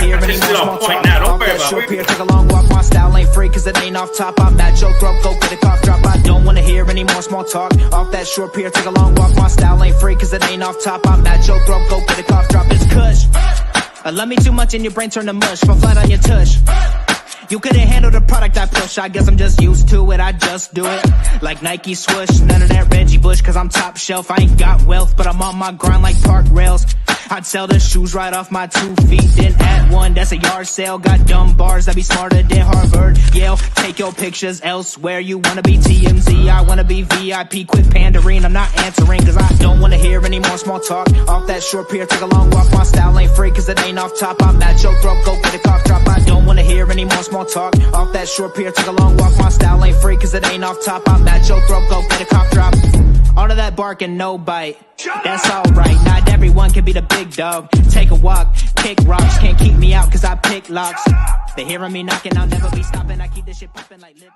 hear any more small talk. Off that short pier, take a long walk. My style ain't free, cause it ain't off top. I'm at your throat, go get a cough drop. I don't wanna hear any more small talk. Off that short pier, take a long walk. My style ain't free, cause it ain't off top. I'm at your throat, go get a cough drop. It's kush. I love me too much and your brain turn to mush. Fall flat on your tush. You couldn't handle the product I push. I guess I'm just used to it, I just do it. Like Nike swoosh, none of that Reggie Bush. Cause I'm top shelf, I ain't got wealth, but I'm on my grind like park rails. I'd sell the shoes right off my 2 feet, then add one, that's a yard sale. Got dumb bars that be smarter than Harvard, Yale. Take your pictures elsewhere, you wanna be TMZ, I wanna be VIP. Quit pandering, I'm not answering, cause I don't wanna hear any more small talk. Off that short pier, take a long walk. My style ain't free, cause it ain't off top. I'm at your throat, go get a cough drop. I don't wanna hear any more small talk. Off that short pier, take a long walk. My style ain't free, cause it ain't off top. I'm at your throat, go get a cough drop. All of that bark and no bite, that's alright. Not everyone can be the big dog. Take a walk, kick rocks, can't keep me out cause I pick locks. They hearing me knocking, I'll never be stopping. I keep this shit popping like lip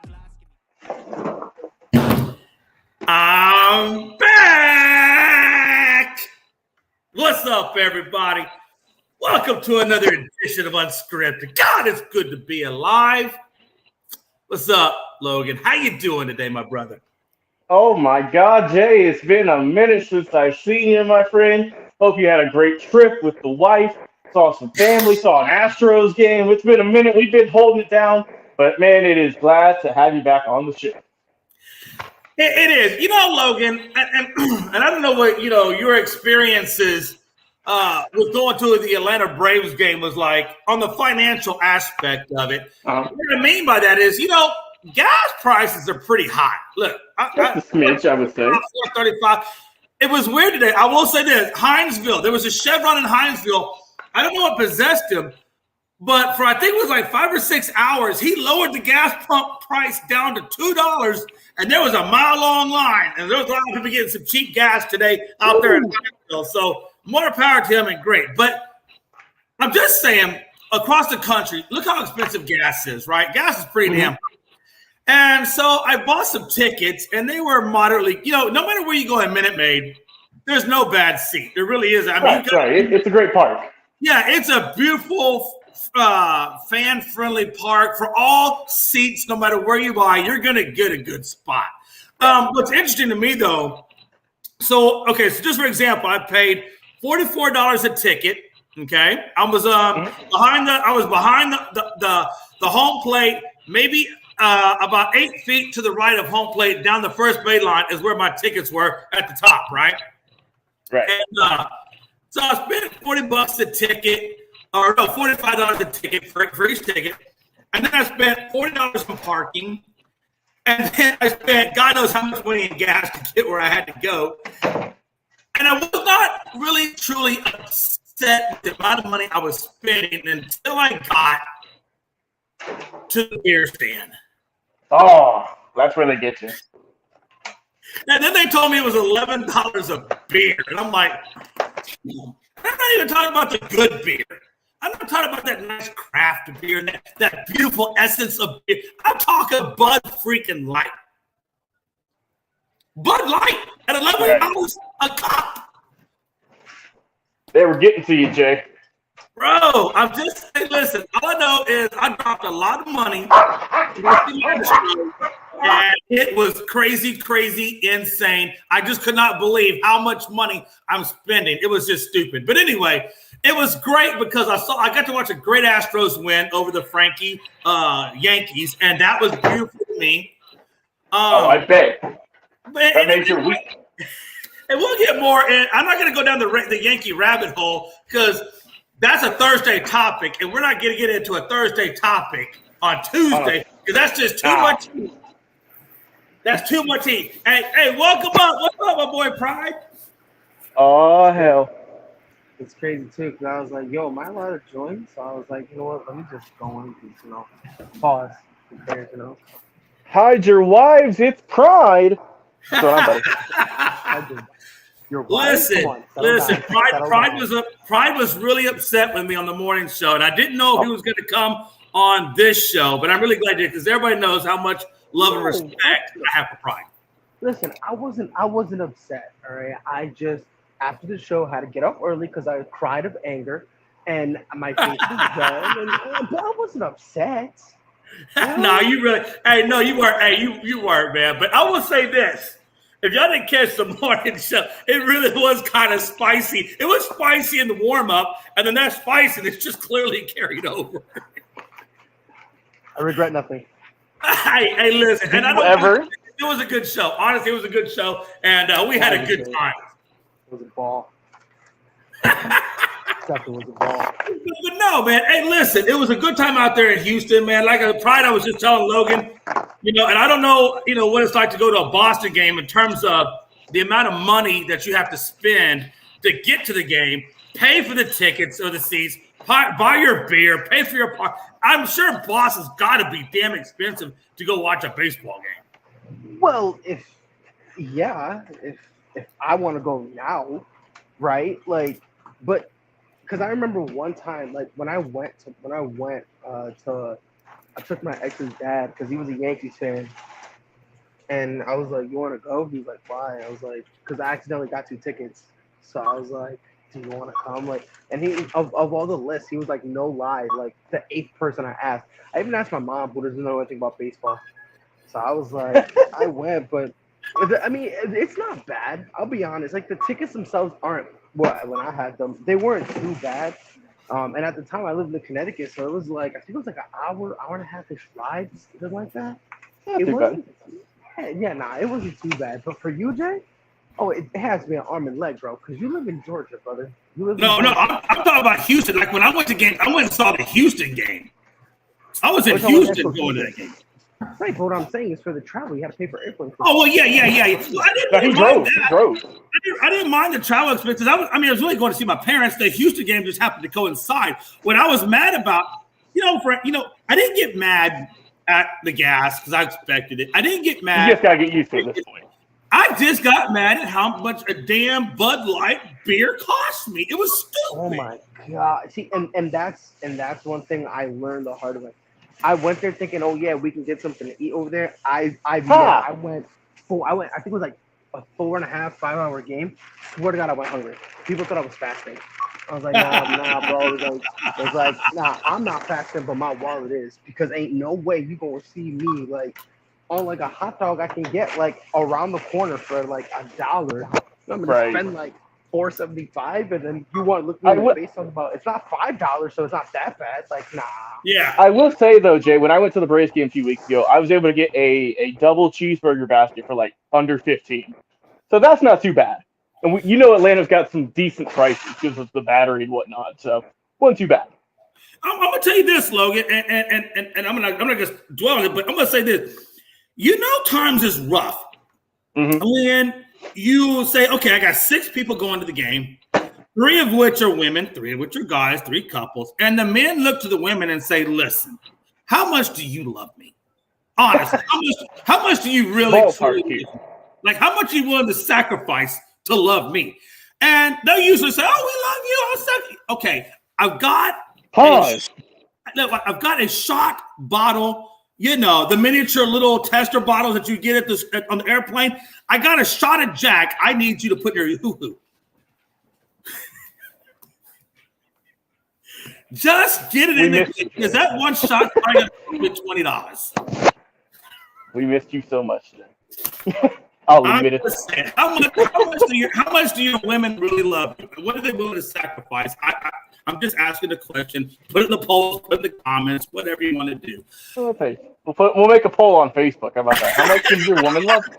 gloss. I'm back! What's up, everybody? Welcome to another edition of Unscripted. God, it's good to be alive. What's up, Logan? How you doing today, my brother? Oh my God, Jay, it's been a minute since I've seen you, my friend. Hope you had a great trip with the wife, saw some family, saw an Astros game. It's been a minute. We've been holding it down, but man, it is glad to have you back on the show. It is. You know, Logan, and I don't know what, your experiences with going to the Atlanta Braves game was like on the financial aspect of it. What I mean by that is, gas prices are pretty high. Look, just a smidge, I would say. $4.35. It was weird today. I will say this: Hinesville. There was a Chevron in Hinesville. I don't know what possessed him, but for I think it was like 5 or 6 hours, he lowered the gas pump price down to $2, and there was a mile-long line. And there was a lot of people getting some cheap gas today out there in Hinesville. So more power to him, and great. But I'm just saying, across the country, look how expensive gas is. Right? Gas is pretty damn. And so I bought some tickets, and they were moderately, no matter where you go in Minute Maid, there's no bad seat. There really is. I mean, right. It's a great park. Yeah, it's a beautiful, fan-friendly park for all seats. No matter where you buy, you're going to get a good spot. What's interesting to me, though, so just for example, I paid $44 a ticket. Okay, I was behind the home plate, maybe. About 8 feet to the right of home plate, down the first base line is where my tickets were at the top, right? Right. And so I spent $40 a ticket, or no, $45 a ticket for each ticket, and then I spent $40 on parking, and then I spent God knows how much money in gas to get where I had to go, and I was not really truly upset with the amount of money I was spending until I got to the beer stand. Oh, that's where they get you. And then they told me it was $11 a beer. And I'm like, I'm not even talking about the good beer. I'm not talking about that nice craft beer, that beautiful essence of beer. I'm talking Bud freaking Light. Bud Light at $11 a cup. They were getting to you, Jay. Bro, I'm just saying, listen, all I know is I dropped a lot of money, and it was crazy, insane. I just could not believe how much money I'm spending. It was just stupid. But anyway, it was great because I got to watch a great Astros win over the Frankie Yankees, and that was beautiful to me. I bet. That made your week. And we'll get more in. I'm not going to go down the Yankee rabbit hole because that's a Thursday topic, and we're not going to get into a Thursday topic on Tuesday because that's just too much heat. That's too much heat. Hey, welcome up. What's up, my boy Pride? Oh, hell. It's crazy, too, because I was like, yo, am I allowed to join? So I was like, you know what, let me just go on and, pause. Hide your wives. It's Pride. That's what I'm about. Listen. Pride was really upset with me on the morning show, and I didn't know he was going to come on this show, but I'm really glad he did because everybody knows how much love and respect I have for Pride. Listen, I wasn't upset. All right, I just after the show had to get up early because I cried of anger. and my face was red, but I wasn't upset. No, you really. Hey, no, you weren't. Hey, you weren't, man. But I will say this: if y'all didn't catch the morning show, it really was kind of spicy. It was spicy in the warm up, and then that spiciness just clearly carried over. I regret nothing. Hey, listen, and I don't ever. It was a good show. Honestly, it was a good show, and we had a good time. It was a ball. Definitely was a ball. But no, man. Hey, listen, it was a good time out there in Houston, man. Like Pride, I was just telling Logan, and I don't know, what it's like to go to a Boston game in terms of the amount of money that you have to spend to get to the game, pay for the tickets or the seats, buy your beer, pay for your park. I'm sure Boston's got to be damn expensive to go watch a baseball game. Well, if I want to go now, right? Like, but because I remember one time, like when I took my ex's dad because he was a Yankees fan, and I was like, "You want to go?" He was like, "Why?" I was like, "Because I accidentally got 2 tickets." So I was like, "Do you want to come?" Like, and he of all the lists, he was like, no lie, like the 8th person I asked. I even asked my mom, who doesn't know anything about baseball. So I was like, I went, but I mean, it's not bad. I'll be honest. Like the tickets themselves aren't when I had them, they weren't too bad. And at the time I lived in Connecticut, so it was like, I think it was like an hour and a half-ish ride, something like that. Not it too wasn't, bad. it wasn't too bad. But for you, Jay, it has to be an arm and leg, bro, because you live in Georgia, brother. No, I'm talking about Houston. Like when I went to game, I went and saw the Houston game. I was in Houston going to that game. Right, but what I'm saying is for the travel, you had to pay for airplane. Oh well, yeah. Well, He drove. I didn't mind the travel expenses. I was really going to see my parents. The Houston game just happened to coincide. What I was mad about, I didn't get mad at the gas because I expected it. I didn't get mad. You just gotta get used to it at this point. I just got mad at how much a damn Bud Light beer cost me. It was stupid. Oh my god! See, and that's one thing I learned the hard way. I went there thinking, oh yeah, we can get something to eat over there. I went. I think it was like a 4.5, 5 hour game. Swear to God, I went hungry. People thought I was fasting. I was like, nah, bro. It was like, nah, I'm not fasting, but my wallet is, because ain't no way you gonna see me like on like a hot dog I can get like around the corner for like $1. I'm gonna spend like $4.75, and then you want to look me in the face on about it's not $5, so it's not that bad. Like, nah. Yeah. I will say though, Jay, when I went to the Braves game a few weeks ago, I was able to get a double cheeseburger basket for like under $15. So that's not too bad. And Atlanta's got some decent prices because of the battery and whatnot. So wasn't too bad. I'm gonna tell you this, Logan, and I'm gonna just dwell on it, but I'm gonna say this. Times is rough. Mm-hmm. When you say, okay, I got 6 people going to the game, 3 of which are women, 3 of which are guys, 3 couples, and the men look to the women and say, listen, how much do you love me? Honestly, how much do you really like, how much are you willing to sacrifice to love me? And they'll usually say, oh, we love you. Okay, I've got a shot bottle, the miniature little tester bottles that you get on the airplane. I got a shot of Jack. I need you to put in your hoo-hoo. Just get it in there, because that one shot probably going to be $20. We missed you so much today. I'll admit it. Saying, how much do your women really love you? What are they willing to sacrifice? I'm just asking the question. Put it in the polls, put it in the comments, whatever you want to do. Okay. We'll make a poll on Facebook. How about that? How much does your woman love you?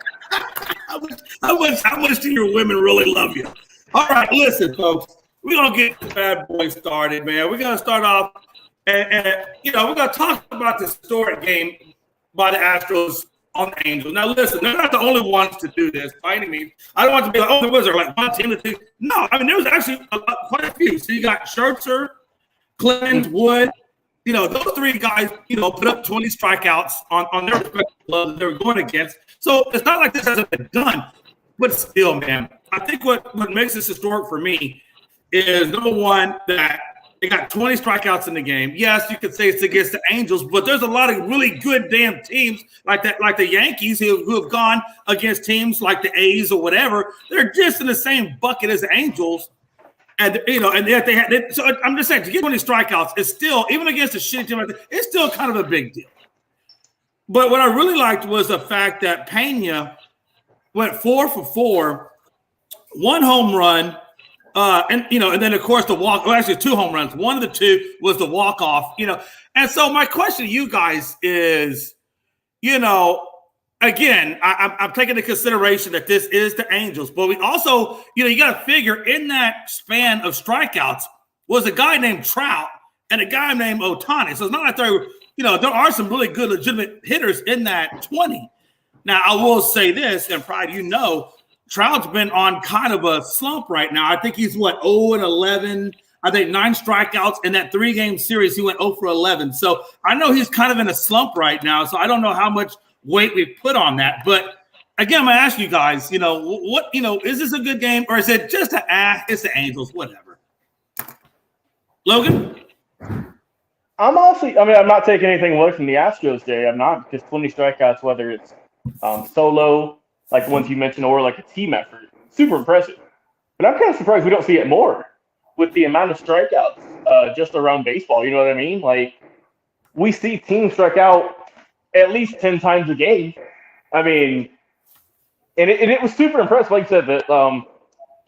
How much do your women really love you? All right, listen, folks. We're going to get the bad boy started, man. We're going to start off, and we're going to talk about the historic game by the Astros on the Angels. Now, listen, they're not the only ones to do this by any means. I don't want to be like, oh, there was like one team that did. No, there was actually quite a few. So you got Scherzer, Clemens, Wood. Those 3 guys, put up 20 strikeouts on their respective clubs that they were going against. So it's not like this hasn't been done. But still, man, I think what makes this historic for me is, number one, that they got 20 strikeouts in the game. Yes, you could say it's against the Angels, but there's a lot of really good damn teams like that, like the Yankees who have gone against teams like the A's or whatever. They're just in the same bucket as the Angels. And and they had. So I'm just saying, to get 20 strikeouts is still, even against a shitty team, it's still kind of a big deal. But what I really liked was the fact that Pena went 4 for 4, 1 home run, and then of course the walk. Well, actually 2 home runs. One of the 2 was the walk off. And so my question to you guys is, again, I'm taking into consideration that this is the Angels, but we also, you got to figure in that span of strikeouts was a guy named Trout and a guy named Ohtani. So it's not like there are some really good, legitimate hitters in that 20. Now, I will say this, and Pride, Trout's been on kind of a slump right now. I think he's 0-11. I think 9 strikeouts in that 3-game series. He went 0 for 11. So I know he's kind of in a slump right now. So I don't know how much weight we put on that. But again, I'm going to ask you guys, what, is this a good game, or is it just it's the Angels, whatever? Logan? I'm not taking anything away from the Astros, Jay. I'm not, because 20 strikeouts, whether it's solo, like the ones you mentioned, or like a team effort, super impressive. But I'm kind of surprised we don't see it more with the amount of strikeouts just around baseball. You know what I mean? Like, we see teams strike out at least 10 times a game. I mean, and it was super impressive. Like you said, that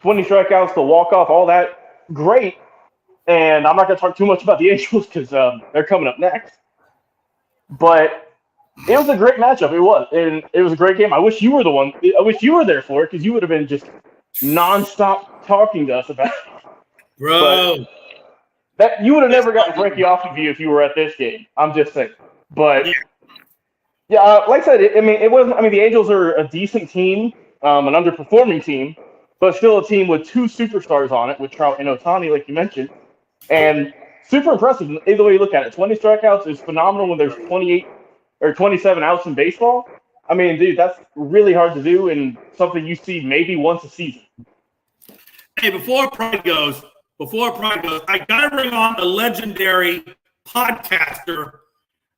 20 strikeouts, the walk-off, all that, great. And I'm not going to talk too much about the Angels because they're coming up next. But it was a great matchup. It was. And it was a great game. I wish you were there for it, because you would have been just nonstop talking to us about it. Bro. That you would have never gotten Frankie off of you if you were at this game. I'm just saying. But yeah, like I said, the Angels are a decent team, an underperforming team, but still a team with 2 superstars on it, with Trout and Ohtani, like you mentioned. And super impressive either way you look at it. 20 strikeouts is phenomenal when there's 28 or 27 outs in baseball. I mean, dude, that's really hard to do, and something you see maybe once a season. Hey, before Pride goes, I got to bring on a legendary podcaster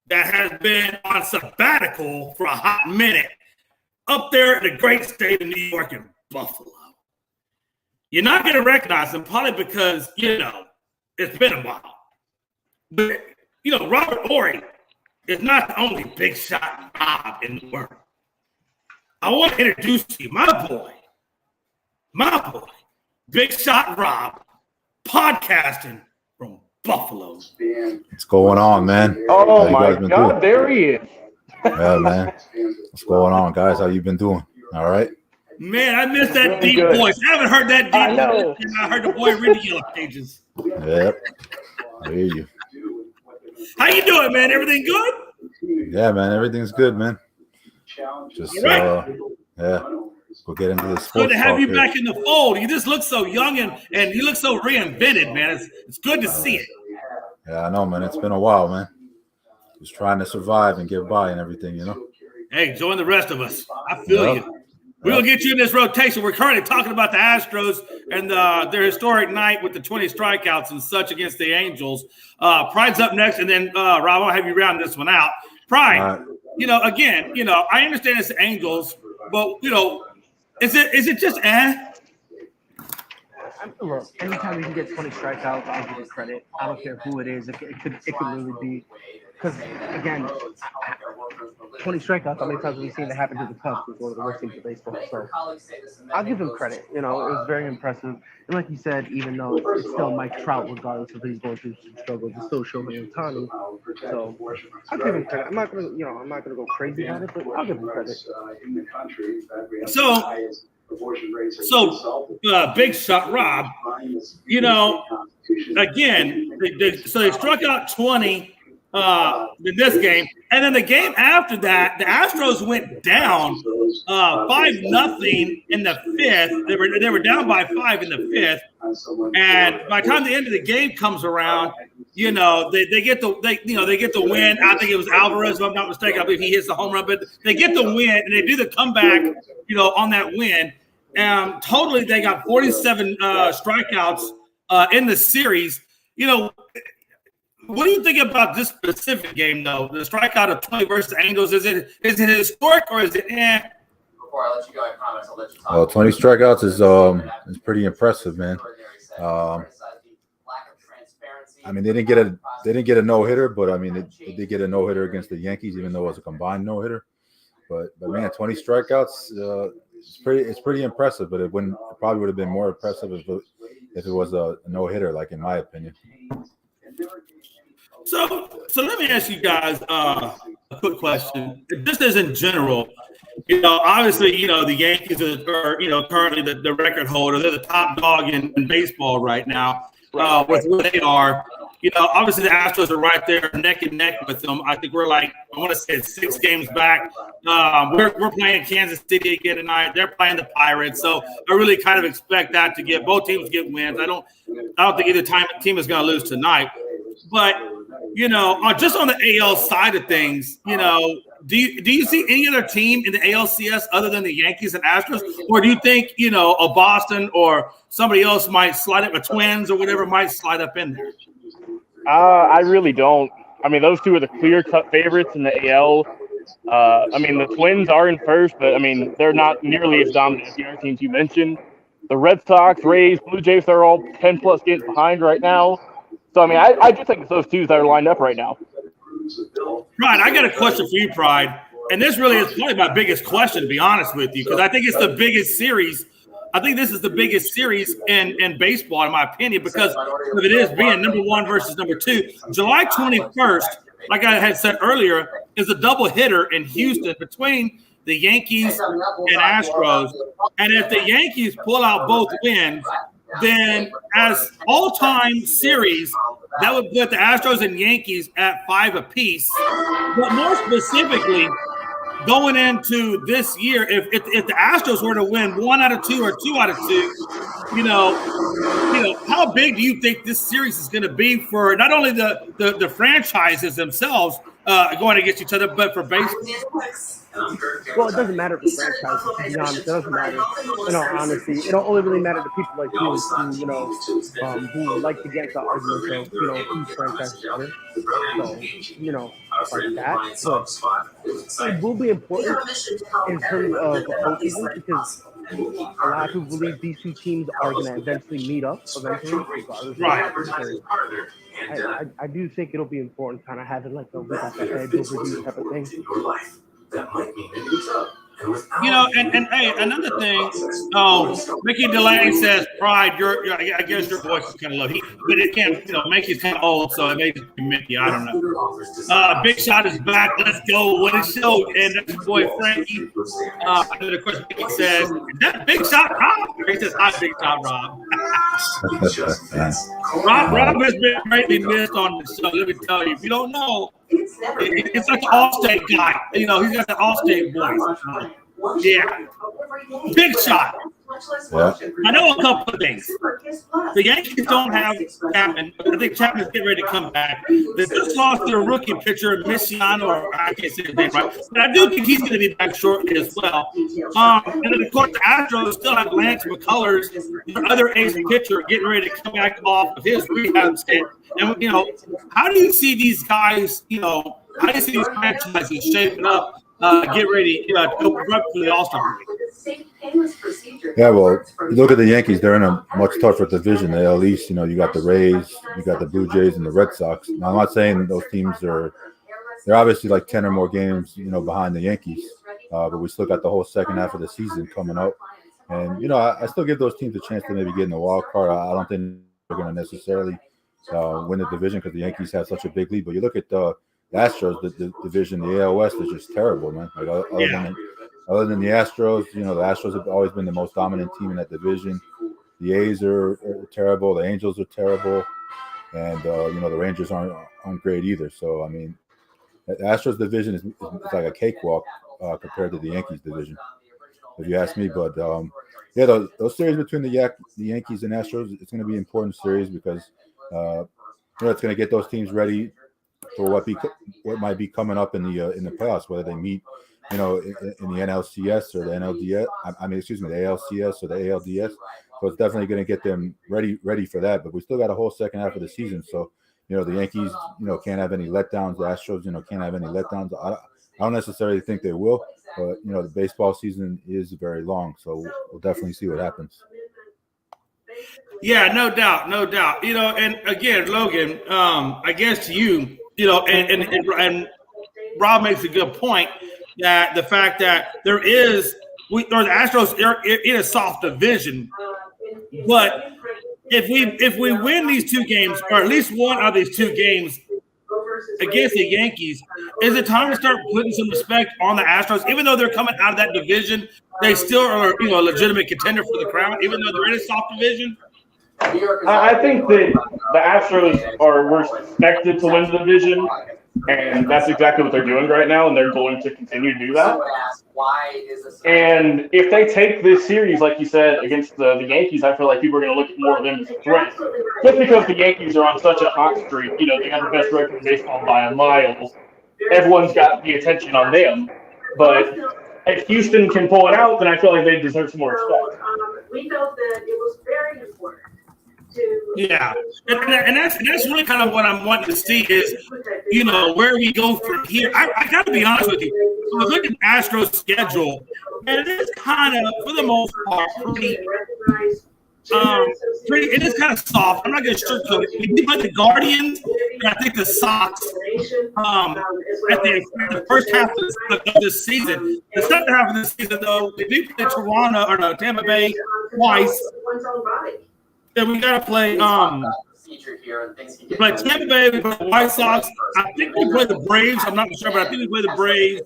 that has been on sabbatical for a hot minute up there in the great state of New York in Buffalo. You're not going to recognize him, probably because, it's been a while. But, Robert Ory is not the only big shot Rob in the world. I want to introduce to you my boy, Big Shot Rob, podcasting from Buffalo. What's going on, man? Oh, my God, there he is. Yeah, man. What's going on, guys? How you been doing? All right? Man, I missed that deep voice. I haven't heard that deep voice since I heard the boy read the Yellow Pages. Yep. I hear you. How you doing, man? Everything good? Yeah, man. Everything's good, man. Just, yeah. We'll get into this. Good to have you back in the fold. You just look so young and you look so reinvented, man. It's good to see it. Yeah, I know, man. It's been a while, man. Just trying to survive and get by and everything, Hey, join the rest of us. I feel you. We're going to get you in this rotation. We're currently talking about the Astros and their historic night with the 20 strikeouts and such against the Angels. Pride's up next, and then, Rob, I'll have you round this one out. Pride, again, I understand it's the Angels, but, is it just Look, anytime you can get 20 strikeouts, I'll give it credit. I don't care who it is. It could really be. Because, again, 20 strikeouts, how many times have we seen that happen to the Cubs, who's one of the worst teams in baseball? So I'll give him credit. It was very impressive. And like you said, even though it's still Mike Trout, regardless of he's going through some struggles, it's still Shohei Ohtani. So I'll give him credit. I'm not gonna go crazy about it, but I'll give him credit. So, Big Shot Rob, again, so they struck out 20 in this game, and then the game after that, the Astros went down 5-0 in the 5th. They were down by 5 in the 5th, and by the time the end of the game comes around, they get the win. I think it was Alvarez, if I'm not mistaken. I believe he hits the home run, but they get the win and they do the comeback, on that win. And totally, they got 47 strikeouts in the series. What do you think about this specific game, though? The strikeout of 20 versus the Angels, is it historic or is it Before I let you go, I promise I'll let you talk. 20 strikeouts is pretty impressive, man. I mean, they didn't get a no hitter, but I mean, they did get a no hitter against the Yankees, even though it was a combined no hitter. But man, 20 strikeouts, it's pretty impressive. But it probably would have been more impressive if it was a no hitter, like in my opinion. So let me ask you guys a quick question. Just as in general, obviously, the Yankees are currently the record holder. They're the top dog in baseball right now with where they are. Obviously the Astros are right there neck and neck with them. I think we're I want to say 6 games back. We're playing Kansas City again tonight. They're playing the Pirates. So I really kind of expect that to both teams get wins. I don't think either team is going to lose tonight. But, just on the AL side of things, do you see any other team in the ALCS other than the Yankees and Astros? Or do you think, a Boston or somebody else might slide up, a Twins or whatever might slide up in there? I really don't. I mean, those two are the clear-cut favorites in the AL. I mean, the Twins are in first, but, I mean, they're not nearly as dominant as the other teams you mentioned. The Red Sox, Rays, Blue Jays, they're all 10-plus games behind right now. So, I mean, I just think it's those two that are lined up right now. Pride, I got a question for you, Pride. And this really is probably my biggest question, to be honest with you, because I think it's the biggest series. I think this is the biggest series in baseball, in my opinion, because of it is being number 1 versus number 2. July 21st, like I had said earlier, is a double hitter in Houston between the Yankees and Astros. And if the Yankees pull out both wins, then as all-time series, that would put the Astros and Yankees at 5 apiece. But more specifically, going into this year, if the Astros were to win 1 out of 2 or 2 out of 2, how big do you think this series is going to be for not only the franchises themselves going against each other, but for baseball? Well, it doesn't matter for franchises, to be honest. It doesn't matter. In all honesty, it don't only really matter to people like you, who like to get the argument of, whose franchise is better. So, like that. But it will be important in terms of the postseason because a lot of people believe these two teams are going to eventually meet up Right. I do think it'll be important kind of having like a look at the head overview type of thing. That might mean a new tub. And hey, another thing. Mickey Delaney says, "Pride, I guess your voice is kind of low, but it can't. Mickey's kind of old, so it may just be Mickey. I don't know." Big Shot is back. Let's go. What a show! And that's your boy Frankie. Another question. Mickey says, "Is that Big Shot Rob?" He says, "Hi, Big Shot Rob." Rob has been greatly missed on the show. Let me tell you, if you don't know. It's like the Allstate guy. He's got the Allstate voice. Yeah. Big Shot. Yeah. I know a couple of things. The Yankees don't have Chapman. I think Chapman's getting ready to come back. They just lost their rookie pitcher, Misiano, or I can't say his name right. But I do think he's going to be back shortly as well. And then, of course, the Astros still have Lance McCullers, their other ace pitcher, getting ready to come back off of his rehab stint. And, how do you see these guys, how do you see these franchises shaping up, get ready to go for the All-Star break? Yeah, well, you look at the Yankees, they're in a much tougher division. The AL East, you got the Rays, you got the Blue Jays, and the Red Sox. Now, I'm not saying those teams they're obviously like 10 or more games, behind the Yankees. But we still got the whole second half of the season coming up. And, I still give those teams a chance to maybe get in the wild card. I don't think they're going to necessarily win the division because the Yankees have such a big lead. But you look at the Astros, the division, the AL West is just terrible, man. Like other than the Astros, the Astros have always been the most dominant team in that division. The A's are terrible. The Angels are terrible. And, the Rangers aren't great either. So, I mean, the Astros division is like a cakewalk compared to the Yankees division, if you ask me. But, those series between the Yankees and Astros, it's going to be an important series because, it's going to get those teams ready for what might be coming up in the playoffs, whether they meet, in the NLCS or the NLDS. The ALCS or the ALDS. So it's definitely going to get them ready for that. But we still got a whole second half of the season. So, the Yankees, can't have any letdowns. The Astros, can't have any letdowns. I don't necessarily think they will, but the baseball season is very long. So we'll definitely see what happens. Yeah, no doubt, no doubt. And again, Logan, I guess to you, and Rob makes a good point that the fact that the Astros are in a soft division, but if we win these two games, or at least one of these two games against the Yankees, is it time to start putting some respect on the Astros? Even though they're coming out of that division, they still are a legitimate contender for the crown, even though they're in a soft division. I think that the Astros were expected to win the division, and that's exactly what they're doing right now, and they're going to continue to do that. And if they take this series, like you said, against the Yankees, I feel like people are going to look at more of them as a threat. Just because the Yankees are on such a hot streak, they have the best record in baseball by a mile. Everyone's got the attention on them. But if Houston can pull it out, then I feel like they deserve some more respect. We felt that it was very important. Yeah, and that's really kind of what I'm wanting to see is, where we go from here. I got to be honest with you. So look at Astros' schedule, and it is kind of, for the most part, it is kind of soft. I'm not going to sugarcoat it. We do like the Guardians, and I think the Sox at the first half of this season. The second half of this season, though, they do play Tampa Bay twice. Then we got to play Tampa Bay, we play the White Sox. I think we play the Braves. I'm not sure, but I think we play the Braves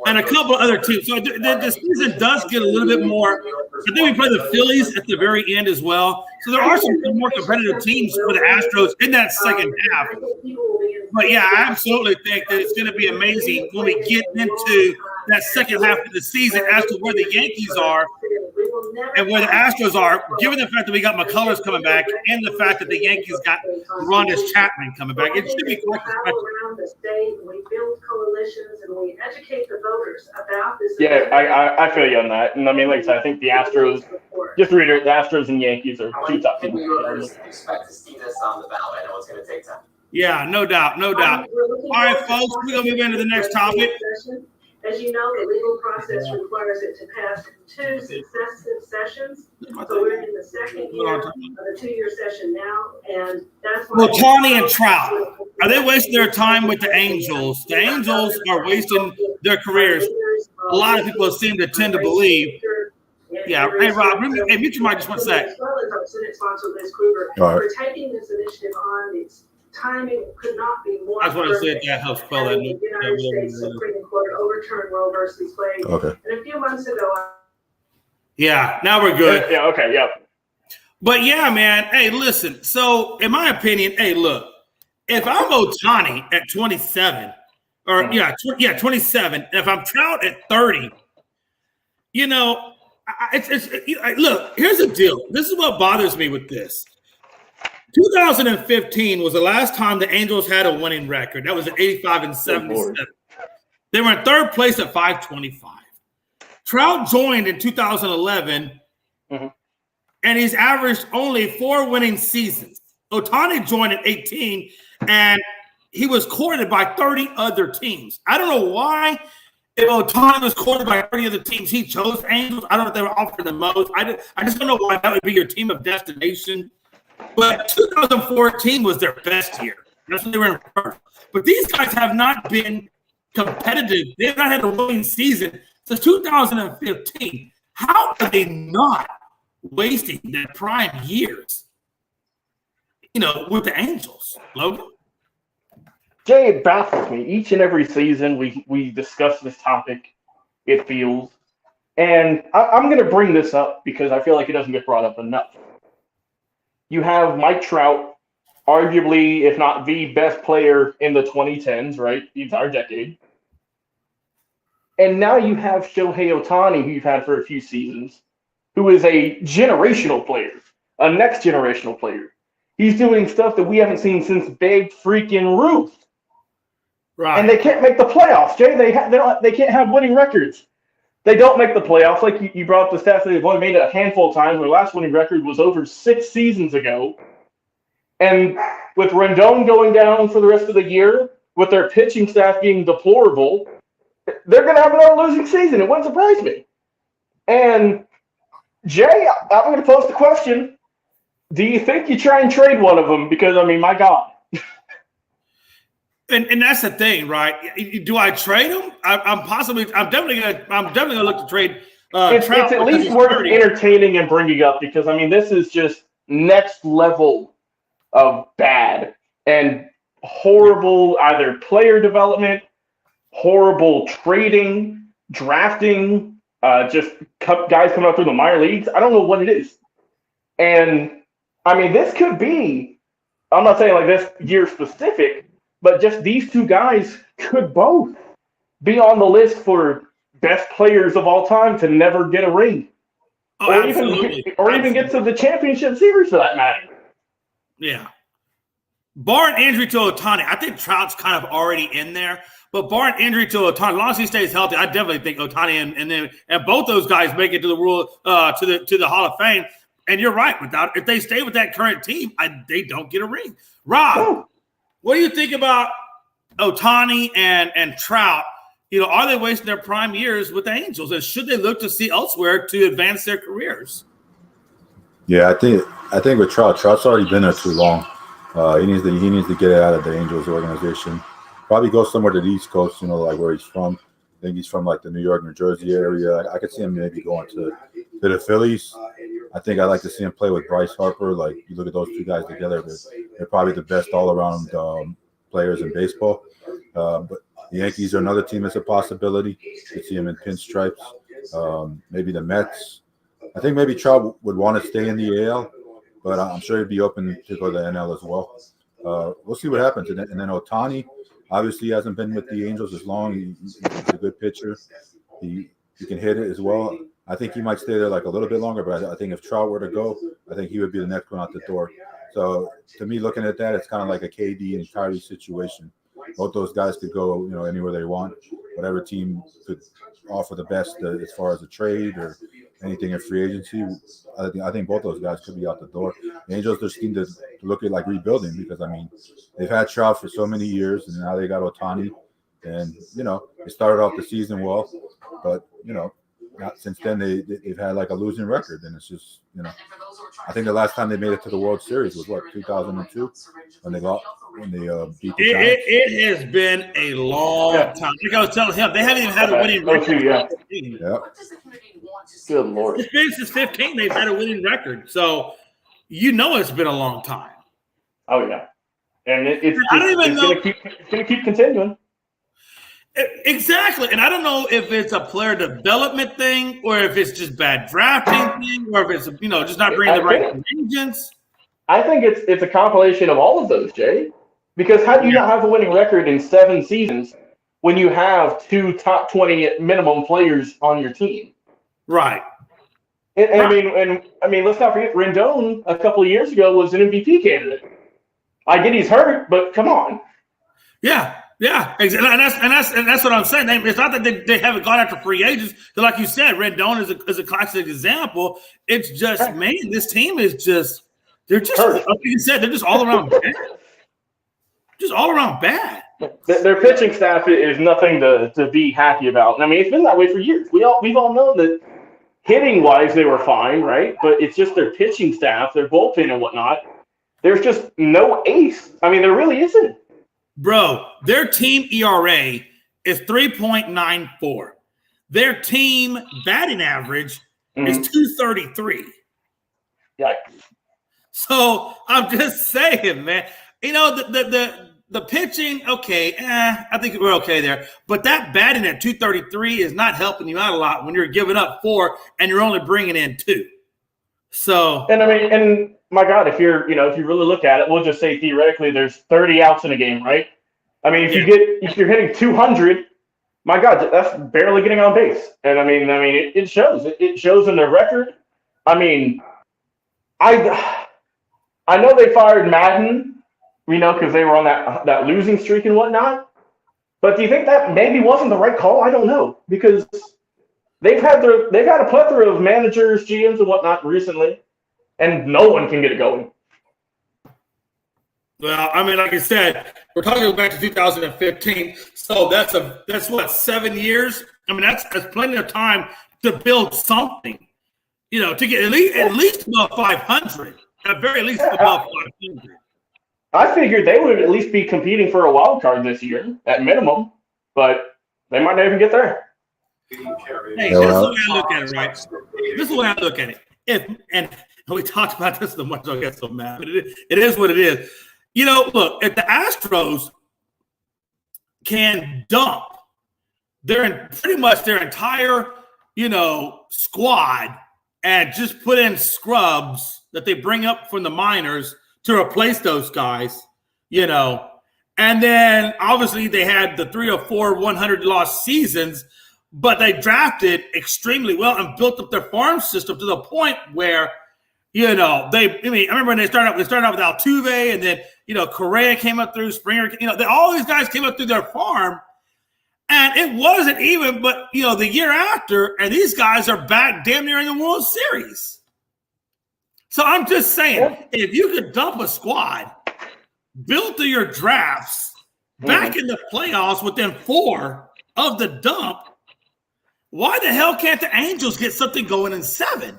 and a couple of other teams. So the season does get a little bit more. I think we play the Phillies at the very end as well. So there are some more competitive teams for the Astros in that second half. But, yeah, I absolutely think that it's going to be amazing when we get into that second half of the season as to where the Yankees are and where the Astros are, given the fact that we got McCullers coming back and the fact that the Yankees got Rondis Chapman coming back. It should be quite around the state, we build coalitions and we educate the voters about this. Yeah, I feel you on that. And I mean, like I said, I think the Astros, just to reiterate, the Astros and Yankees are two top teams. We expect to see this on the ballot. I know it's going to take time. Yeah, no doubt, no doubt. All right, folks, we're going to move into the next topic. As you know, the legal process requires it to pass 2 successive sessions. So we're in the second year of the 2-year session now, and that's why. Well, Tawny and Trout, are they wasting their time with the Angels? The Angels are wasting their careers. A lot of people seem to tend to believe. Yeah, hey Rob, hey, mute your mic just one sec. As well as our Senate sponsor Liz Krueger for taking this initiative on. Its timing could not be more. I just want to say that helps spell that. The United States Supreme Court overturned Roe versus Wade. Okay. And a few months ago. Yeah, now we're good. Yeah, okay, yeah. But yeah, man, hey, listen. So, in my opinion, hey, look, if I'm Ohtani at 27, or 27, and if I'm Trout at 30, look, here's the deal. This is what bothers me with this. 2015 was the last time the Angels had a winning record. That was at 85-77. They were in third place at 525. Trout joined in 2011, and he's averaged only 4 winning seasons. Ohtani joined at 18, and he was courted by 30 other teams. I don't know why. If Ohtani was courted by 30 other teams, he chose Angels. I don't know if they were offering the most. I just don't know why that would be your team of destination. But 2014 was their best year. That's when they were in first. But these guys have not been competitive. They have not had a winning season since 2015. How are they not wasting their prime years, with the Angels, Logan? Jay, it baffles me. Each and every season we discuss this topic, it feels. And I'm going to bring this up because I feel like it doesn't get brought up enough. You have Mike Trout, arguably, if not the best player in the 2010s, right? The entire decade. And now you have Shohei Ohtani, who you've had for a few seasons, who is a generational player, a next generational player. He's doing stuff that we haven't seen since Babe freaking Ruth. Right. And they can't make the playoffs, Jay. They can't have winning records. They don't make the playoffs. Like you brought up the stats, they've only made it a handful of times. Their last winning record was over 6 seasons ago. And with Rendon going down for the rest of the year, with their pitching staff being deplorable, they're going to have another losing season. It wouldn't surprise me. And, Jay, I'm going to pose the question. Do you think you try and trade one of them? Because, I mean, my God. And that's the thing, right? Do I trade him? I'm definitely gonna look to trade. It's at least worth entertaining and bringing up because, I mean, this is just next level of bad and horrible either player development, horrible trading, drafting, just guys coming up through the minor leagues. I don't know what it is. And, I mean, this could be, I'm not saying like this year specific, but just these two guys could both be on the list for best players of all time to never get a ring. Or even get to the championship series for that matter. Yeah. Barring injury to Ohtani, I think Trout's kind of already in there. But barring injury to Ohtani, as long as he stays healthy, I definitely think Ohtani and both those guys make it to the to the Hall of Fame. And you're right. If they stay with that current team, they don't get a ring. Rob, what do you think about Ohtani and Trout? You know, are they wasting their prime years with the Angels? And should they look to see elsewhere to advance their careers? Yeah, I think with Trout's already been there too long. He needs to get out of the Angels organization. Probably go somewhere to the East Coast, you know, like where he's from. I think he's from like the New York, New Jersey area. I could see him maybe going to the Phillies. I think I'd like to see him play with Bryce Harper. Like, you look at those two guys together, they're probably the best all-around players in baseball. But the Yankees are another team that's a possibility. You could see him in pinstripes. Maybe the Mets. I think maybe Trout would want to stay in the AL, but I'm sure he'd be open to go to the NL as well. We'll see what happens. And then Ohtani, obviously, hasn't been with the Angels as long. He's a good pitcher. He can hit it as well. I think he might stay there like a little bit longer, but I think if Trout were to go, I think he would be the next one out the door. So to me, looking at that, it's kind of like a KD and Kyrie situation. Both those guys could go, you know, anywhere they want. Whatever team could offer the best as far as a trade or anything in free agency. I think both those guys could be out the door. The Angels just seem to look at like rebuilding because, I mean, they've had Trout for so many years, and now they got Ohtani. And, you know, they started off the season well, but, you know, since then they've had like a losing record. And it's just, you know, I think the last time they made it to the World Series was, 2002 when they beat the Giants? It has been a long time. Like I was telling him, they haven't even had a winning record. Yeah. Good Lord. It's been since 15 they've had a winning record. So, you know it's been a long time. Oh, yeah. And it's going to keep continuing. Exactly. And I don't know if it's a player development thing or if it's just bad drafting thing or if it's, you know, just not bringing the right agents. I think it's a compilation of all of those, Jay. Because how do you not have a winning record in 7 seasons when you have 2 top 20 minimum players on your team? Right. I mean, let's not forget Rendon a couple of years ago was an MVP candidate. I get he's hurt, but come on. Yeah, exactly. And that's what I'm saying. It's not that they haven't gone after free agents. Like you said, Rendon is a classic example. It's just, man, this team is just – they're just – like you said, they're just all around bad. Just all around bad. Their pitching staff is nothing to be happy about. I mean, it's been that way for years. We've all known that hitting-wise they were fine, right? But it's just their pitching staff, their bullpen and whatnot. There's just no ace. I mean, there really isn't. Bro, their team ERA is 3.94. Their team batting average is 233. Yikes. So I'm just saying, man. You know, the pitching, okay, I think we're okay there. But that batting at 233 is not helping you out a lot when you're giving up 4 and you're only bringing in 2. So, and I mean, and my God, if you really look at it, we'll just say theoretically there's 30 outs in a game, right? I mean, if you're hitting 200, my God, that's barely getting on base. And I mean, it shows. It shows in their record. I mean, I know they fired Madden, you know, because they were on that losing streak and whatnot. But do you think that maybe wasn't the right call? I don't know, because they've had a plethora of managers, GMs, and whatnot recently, and no one can get it going. Well, I mean, like I said, we're talking back to 2015, so that's what, 7 years. I mean, that's plenty of time to build something, you know, to get at least above 500. At very least above 500. I figured they would at least be competing for a wild card this year, at minimum, but they might not even get there. Hey, this is the way I look at it, right? This is the way I look at it. And we talked about this so much, I get so mad. But it is what it is. You know, look, if the Astros can dump pretty much their entire, squad and just put in scrubs that they bring up from the minors to replace those guys, and then obviously they had the 3 or 4 100-loss seasons, but they drafted extremely well and built up their farm system to the point where, I remember when they started out with Altuve, and then, Correa came up through, Springer, all these guys came up through their farm, and it wasn't even, but, the year after, and these guys are back damn near in the World Series. So I'm just saying, if you could dump a squad, build through your drafts, back in the playoffs within 4 of the dump, why the hell can't the Angels get something going in 7?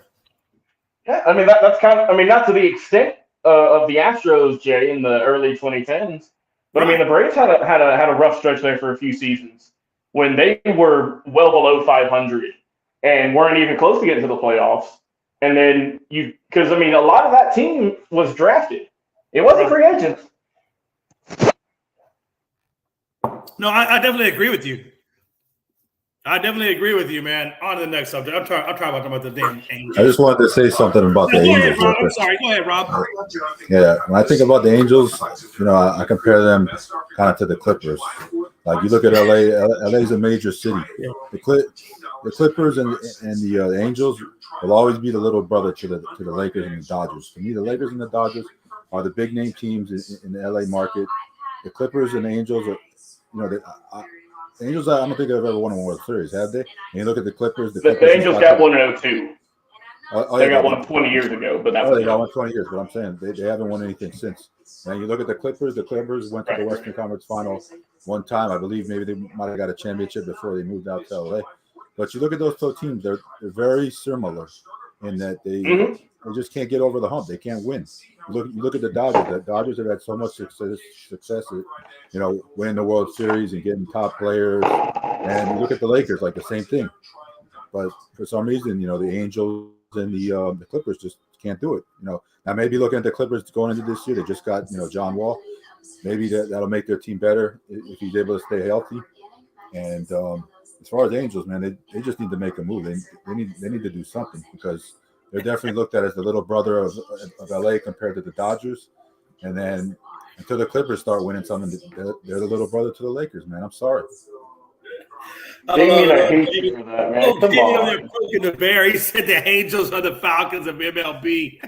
Yeah, I mean that's kind of, not to the extent of the Astros, Jay, in the early 2010s, but I mean the Braves had a rough stretch there for a few seasons when they were well below 500 and weren't even close to getting to the playoffs. And then because a lot of that team was drafted. It wasn't free agents. No, I definitely agree with you. I definitely agree with you, man. On to the next subject. I'm talking about the damn Angels. I just wanted to say something about the Angels. I'm sorry. Go ahead, Rob. Yeah, when I think about the Angels, I compare them kind of to the Clippers. Like you look at LA. LA's a major city. The Clippers and the Angels will always be the little brother to the Lakers and the Dodgers. To me, the Lakers and the Dodgers are the big name teams in the LA market. The Clippers and the Angels are, the Angels, I don't think they've ever won a World Series, have they? And you look at the Clippers. The Angels got one in 2002. They got one 20 years ago, but they got one 20 years. But I'm saying they haven't won anything since. And you look at the Clippers. The Clippers went to the Western Conference Final one time. I believe maybe they might have got a championship before they moved out to LA. But you look at those two teams; they're very similar in that they just can't get over the hump. They can't win. You look at the Dodgers. The Dodgers have had so much success at, winning the World Series and getting top players. And you look at the Lakers, like the same thing. But for some reason, the Angels and the Clippers just can't do it. Now maybe looking at the Clippers going into this year, they just got John Wall. Maybe that'll make their team better if he's able to stay healthy. And as far as the Angels, man, they just need to make a move. They need to do something because they're definitely looked at as the little brother of LA compared to the Dodgers. And then until the Clippers start winning something, they're the little brother to the Lakers, man. I'm sorry. Damien, I hate you for that, man. Come on. Poking the bear. He said the Angels are the Falcons of MLB.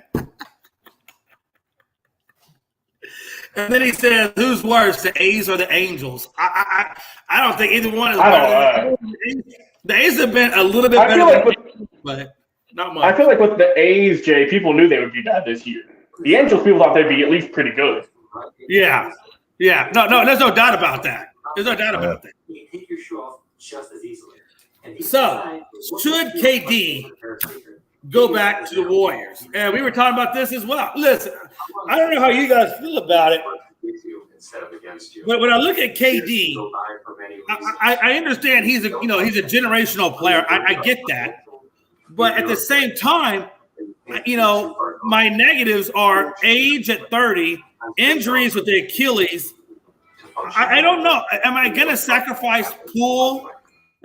And then he said, "Who's worse, the A's or the Angels?" I don't think either one is better. The A's have been a little bit better, but not much. I feel like with the A's, Jay, people knew they would be bad this year. The Angels, people thought they'd be at least pretty good. Yeah. No, there's no doubt about that. There's no doubt about that. You can take your shoe off just as easily. So, should KD go back to the Warriors? And we were talking about this as well. Listen, I don't know how you guys feel about it, but when I look at KD, I understand he's a generational player. I get that, but at the same time, my negatives are age at 30, injuries with the Achilles. I don't know. Am I going to sacrifice Poole?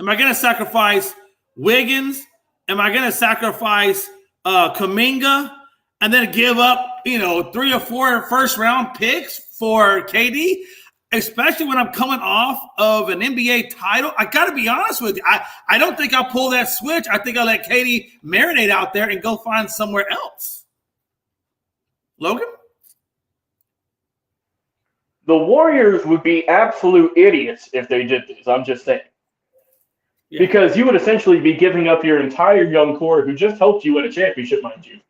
Am I going to sacrifice Wiggins? Am I going to sacrifice Kuminga and then give up, 3 or 4 first-round picks for KD? Especially when I'm coming off of an NBA title. I got to be honest with you. I don't think I'll pull that switch. I think I'll let KD marinate out there and go find somewhere else. Logan? The Warriors would be absolute idiots if they did this. I'm just saying. Yeah. Because you would essentially be giving up your entire young core who just helped you win a championship, mind you.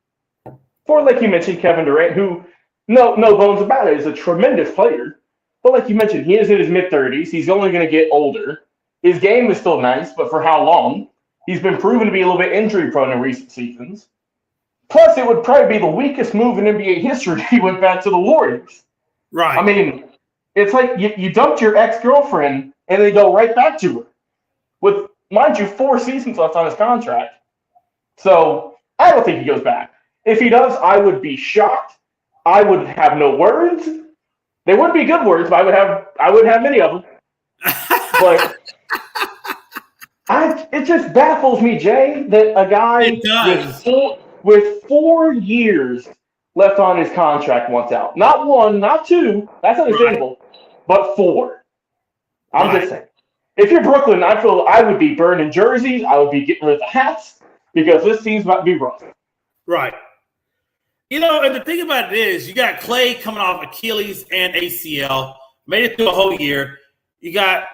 For, like you mentioned, Kevin Durant, who, no bones about it, is a tremendous player. But like you mentioned, he is in his mid-30s. He's only going to get older. His game is still nice, but for how long? He's been proven to be a little bit injury-prone in recent seasons. Plus, it would probably be the weakest move in NBA history if he went back to the Warriors. Right. I mean, it's like you dumped your ex-girlfriend and then go right back to her with, mind you, 4 seasons left on his contract. So I don't think he goes back. If he does, I would be shocked. I would have no words. They wouldn't be good words, but I would have many of them. But it just baffles me, Jay, that a guy with 4 years left on his contract wants out. Not 1, not 2. That's understandable. Right. But 4. I'm just saying. If you're Brooklyn, I feel I would be burning jerseys. I would be getting rid of the hats because this team's about to be rough. Right. You know, and the thing about it is, you got Clay coming off Achilles and ACL, made it through a whole year. You got,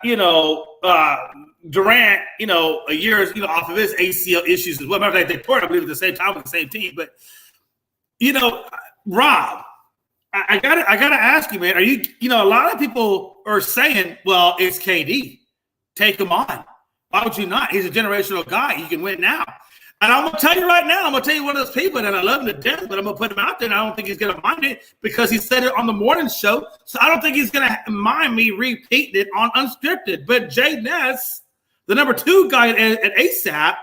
Durant, a year, off of his ACL issues as well. Matter of fact, they tore it, I believe, at the same time with the same team. But, Rob, I gotta ask you, man. Are you, a lot of people are saying, well, it's KD. Take him on. Why would you not? He's a generational guy. He can win now. And I'm going to tell you right now, I'm going to tell you one of those people, and I love him to death, but I'm going to put him out there, and I don't think he's going to mind it because he said it on the morning show. So I don't think he's going to mind me repeating it on Unscripted. But Jay Ness, the number 2 guy at ASAP,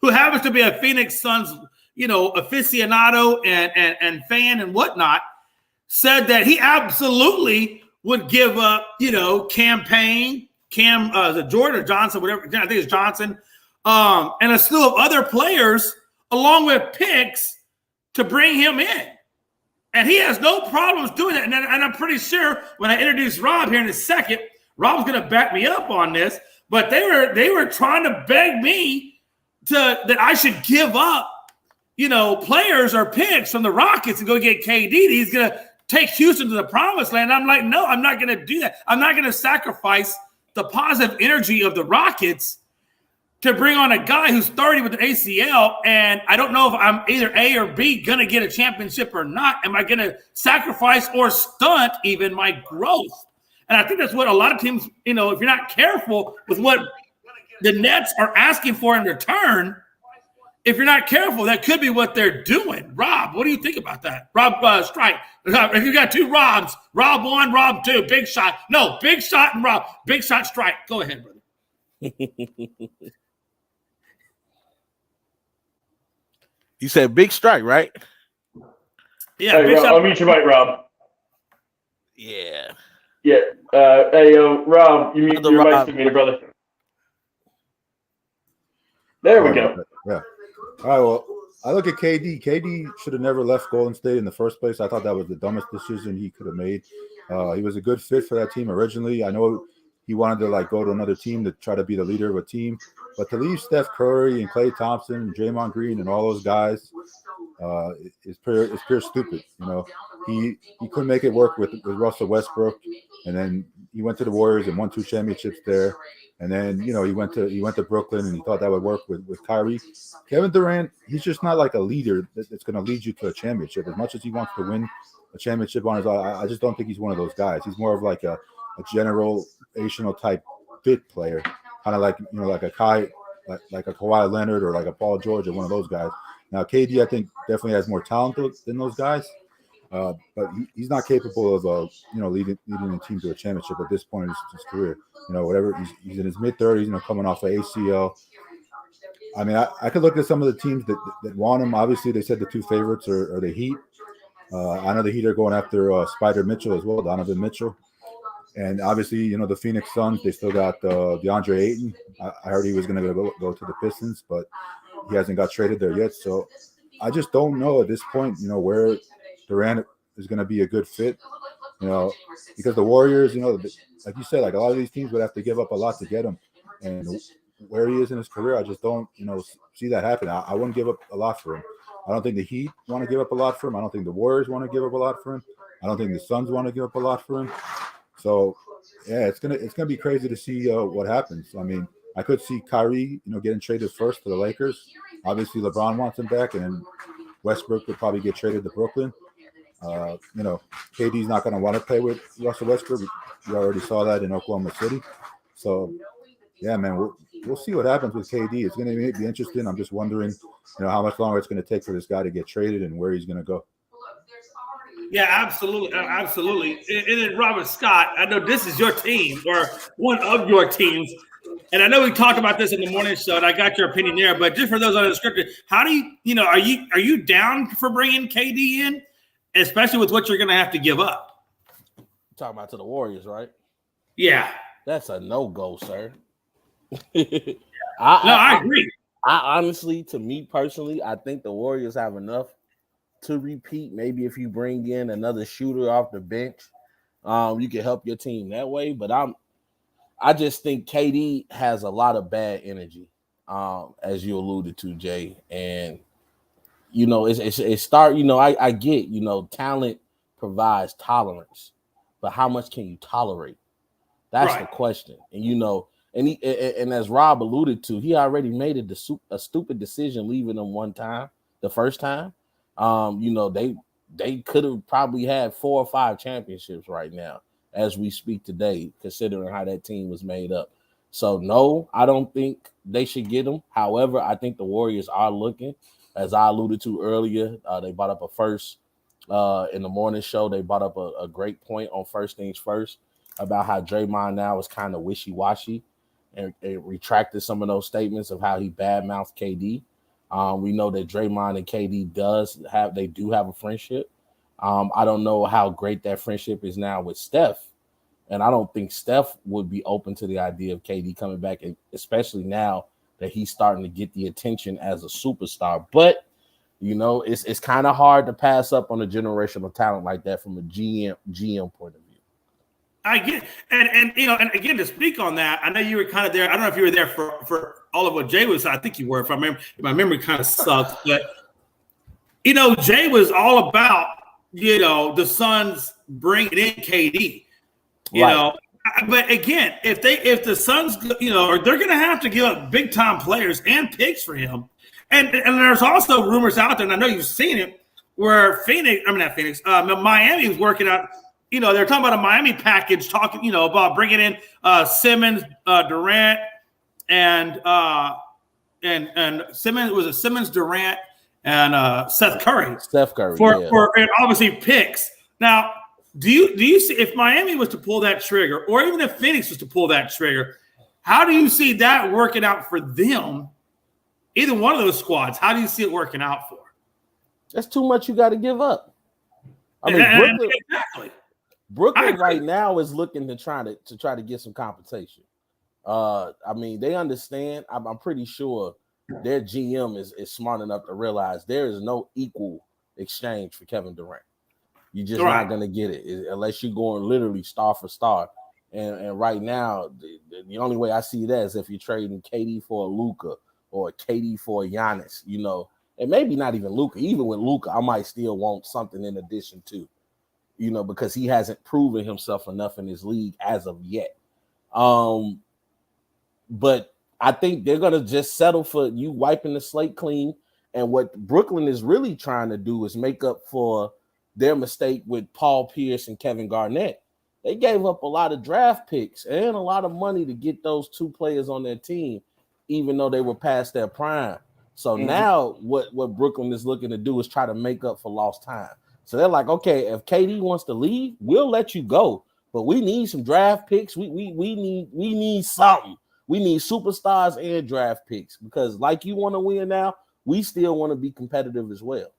who happens to be a Phoenix Suns, aficionado and fan and whatnot, said that he absolutely would give up, campaign, is it Jordan or Johnson, whatever, I think it's Johnson, and a slew of other players along with picks to bring him in. And he has no problems doing that. And I'm pretty sure when I introduce Rob here in a second, Rob's going to back me up on this, but they were trying to beg me that I should give up, players or picks from the Rockets and go get KD. He's going to take Houston to the promised land. I'm like, no, I'm not going to do that. I'm not going to sacrifice the positive energy of the Rockets to bring on a guy who's 30 with an ACL, and I don't know if I'm either A or B going to get a championship or not. Am I going to sacrifice or stunt even my growth? And I think that's what a lot of teams, if you're not careful with what the Nets are asking for in return, if you're not careful, that could be what they're doing. Rob, what do you think about that? Rob Strike. If you got 2 Robs, Rob 1, Rob 2, Big Shot. No, Big Shot and Rob. Big Shot Strike. Go ahead, brother. You said Big Strike, right? Yeah, hey, Big Rob, Shot. I'll meet you, Mike, Rob. Yeah. Yeah. Hey, Rob, you mute your mic to me, brother. There we go. Yeah. All right, well, I look at KD. KD should have never left Golden State in the first place. I thought that was the dumbest decision he could have made. He was a good fit for that team originally. I know he wanted to go to another team to try to be the leader of a team, but to leave Steph Curry and Klay Thompson and Draymond Green and all those guys is pure stupid. He couldn't make it work with Russell Westbrook, and then he went to the Warriors and won 2 championships there. And then, he went to Brooklyn and he thought that would work with Kyrie. Kevin Durant, he's just not like a leader that's going to lead you to a championship. As much as he wants to win a championship on his own, I just don't think he's one of those guys. He's more of like a generational type fit player, kind of like a Kawhi Leonard or like a Paul George or one of those guys. Now, KD, I think, definitely has more talent than those guys, but he's not capable of leading a team to a championship at this point in his career. Whatever, he's in his mid-30s, coming off of ACL. I mean, I could look at some of the teams that want him. Obviously, they said the 2 favorites are the Heat. I know the Heat are going after Spider Mitchell as well, Donovan Mitchell. And obviously, the Phoenix Suns, they still got DeAndre Ayton. I heard he was going to go to the Pistons, but he hasn't got traded there yet. So I just don't know at this point, where Durant is going to be a good fit, because the Warriors, like you said, like a lot of these teams would have to give up a lot to get him. And where he is in his career, I just don't, see that happen. I wouldn't give up a lot for him. I don't think the Heat want to give up a lot for him. I don't think the Warriors want to give up a lot for him. I don't think the Suns want to give up a lot for him. So, yeah, it's gonna be crazy to see what happens. I mean, I could see Kyrie, getting traded first to the Lakers. Obviously, LeBron wants him back, and then Westbrook would probably get traded to Brooklyn. KD's not going to want to play with Russell Westbrook. We already saw that in Oklahoma City. So, yeah, man, we'll see what happens with KD. It's going to be interesting. I'm just wondering, how much longer it's going to take for this guy to get traded and where he's going to go. Yeah, absolutely, absolutely. And then Robert Scott, I know this is your team or one of your teams, and I know we talked about this in the morning show, and I got your opinion there. But just for those unscripted, how do you, are you down for bringing KD in, especially with what you're going to have to give up? You're talking about to the Warriors, right? Yeah, that's a no-go, sir. I agree. I honestly, to me personally, I think the Warriors have enough to repeat. Maybe if you bring in another shooter off the bench, you can help your team that way. But I just think KD has a lot of bad energy, as you alluded to, Jay. And I get, talent provides tolerance, but how much can you tolerate? That's the question. And and as Rob alluded to, he already made a stupid decision leaving them the first time. They could have probably had 4 or 5 championships right now as we speak today, considering how that team was made up. So no, I don't think they should get him. However, I think the Warriors are looking, as I alluded to earlier. They brought up a first in the morning show. They brought up a great point on First Things First about how Draymond now is kind of wishy-washy and retracted some of those statements of how he badmouthed KD. We know that Draymond and KD do have a friendship. I don't know how great that friendship is now with Steph. And I don't think Steph would be open to the idea of KD coming back, especially now that he's starting to get the attention as a superstar. But, it's kind of hard to pass up on a generational talent like that from a GM point of view. I get, and again, to speak on that, I know you were kind of there. I don't know if you were there for all of what Jay was. I think you were. If I remember, my memory kind of sucks. But Jay was all about the Suns bringing in KD. But again, if the Suns, or they're going to have to give up big time players and picks for him, and there's also rumors out there, and I know you've seen it, where Miami was working out. They're talking about a Miami package, talking, about bringing in Simmons, Durant, and Simmons. Was it Simmons, Durant, and Seth Curry? For and obviously picks. Now, do you see if Miami was to pull that trigger, or even if Phoenix was to pull that trigger, how do you see that working out for them? Either one of those squads, how do you see it working out for? That's too much you got to give up. I mean, exactly. Brooklyn right now is looking to try to get some compensation. They understand. I'm pretty sure their GM is smart enough to realize there is no equal exchange for Kevin Durant. You're just not going to get it unless you're going literally star for star. And right now, the only way I see that is if you're trading KD for a Luka or KD for a Giannis, and maybe not even Luka. Even with Luka, I might still want something in addition to. Because he hasn't proven himself enough in his league as of yet. But I think they're going to just settle for you wiping the slate clean. And what Brooklyn is really trying to do is make up for their mistake with Paul Pierce and Kevin Garnett. They gave up a lot of draft picks and a lot of money to get those 2 players on their team, even though they were past their prime. So now what Brooklyn is looking to do is try to make up for lost time. So they're like, okay, if KD wants to leave, we'll let you go, but we need some draft picks. We need something. We need superstars and draft picks because, like you want to win now, we still want to be competitive as well.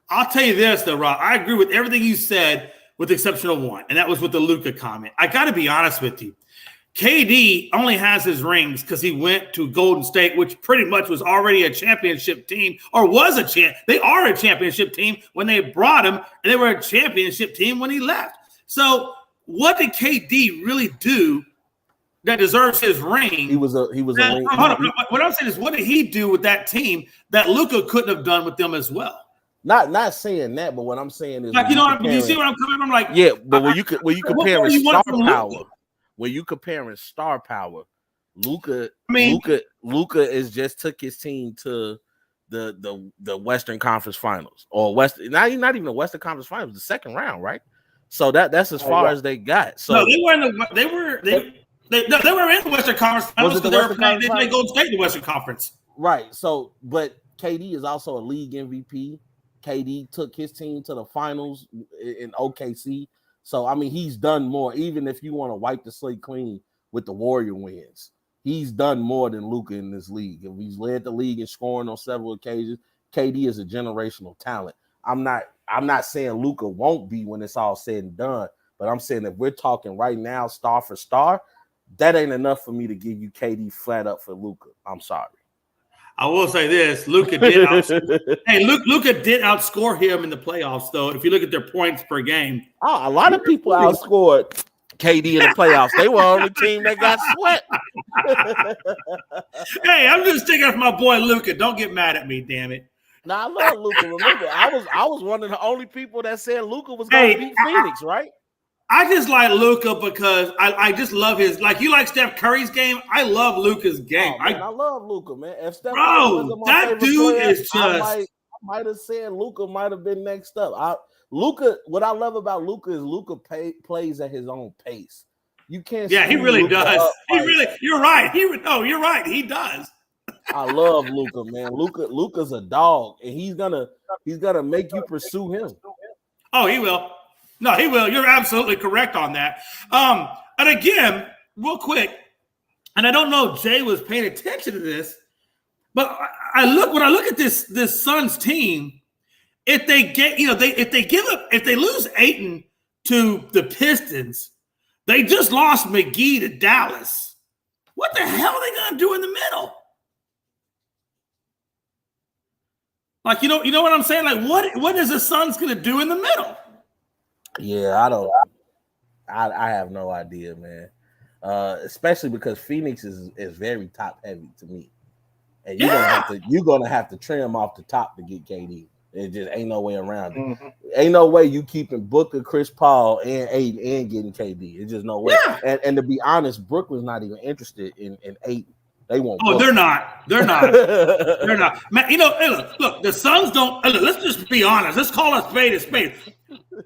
I'll tell you this, though, Rob. I agree with everything you said, with the exception of one, and that was with the Luka comment. I got to be honest with you. KD only has his rings because he went to Golden State, which pretty much was already a championship team, or was a champ. They are a championship team when they brought him, and they were a championship team when he left. So, what did KD really do that deserves his ring? He was a ring. Hold on. What I'm saying is, what did he do with that team that Luka couldn't have done with them as well? Not saying that, but what I'm saying is, like, you see what I'm coming from? Like, yeah, but when you compare star power. When you comparing star power, Luka is just took his team to the Western Conference Finals or not even the Western Conference Finals, the second round, right? So that's as far as they got. So no, they were They were in the Western Conference Finals because they played Golden State in the Western Conference. Right. So, but KD is also a league MVP. KD took his team to the finals in OKC. So, I mean, he's done more. Even if you want to wipe the slate clean with the Warrior wins, he's done more than Luka in this league. And he's led the league in scoring on several occasions. KD is a generational talent. I'm not saying Luka won't be when it's all said and done, but I'm saying if we're talking right now, star for star, that ain't enough for me to give you KD flat up for Luka. I'm sorry. I will say this: Luka did Luka did outscore him in the playoffs, though. If you look at their points per game, a lot of people outscored KD in the playoffs. They were on the team that got swept. Hey, I'm just sticking up for my boy Luka. Don't get mad at me, damn it. Now I love Luka. Remember, I was one of the only people that said Luka was going to beat Phoenix, right? I just like Luka because I just love his, like you like Steph Curry's game. I love Luka's game. Oh, man, I love Luka, man. If Steph that dude player, is just. I might have said Luka might have been next up. Luka, what I love about Luka is Luka plays at his own pace. You can't. Yeah, he really does. You're right. You're right. He does. I love Luka, man. Luka's a dog, and he's gonna make you pursue him. Oh, he will. No, he will. You're absolutely correct on that. And again, real quick, and I don't know if Jay was paying attention to this, but when I look at this Suns team, if they lose Ayton to the Pistons, they just lost McGee to Dallas. What the hell are they gonna do in the middle? Like, you know what I'm saying? Like, what is the Suns gonna do in the middle? Yeah, I have no idea, man. Especially because Phoenix is very top heavy to me, and you're gonna have to trim off the top to get KD. It just ain't no way around it. Mm-hmm. Ain't no way you keeping Booker, Chris Paul, and Ayton and getting KD. It's just no way. Yeah. And to be honest, Brooklyn's not even interested in Ayton. They won't. Oh, they're not. They're not. They're not. Man, look, the Suns don't. Let's just be honest. Let's call a spade a spade.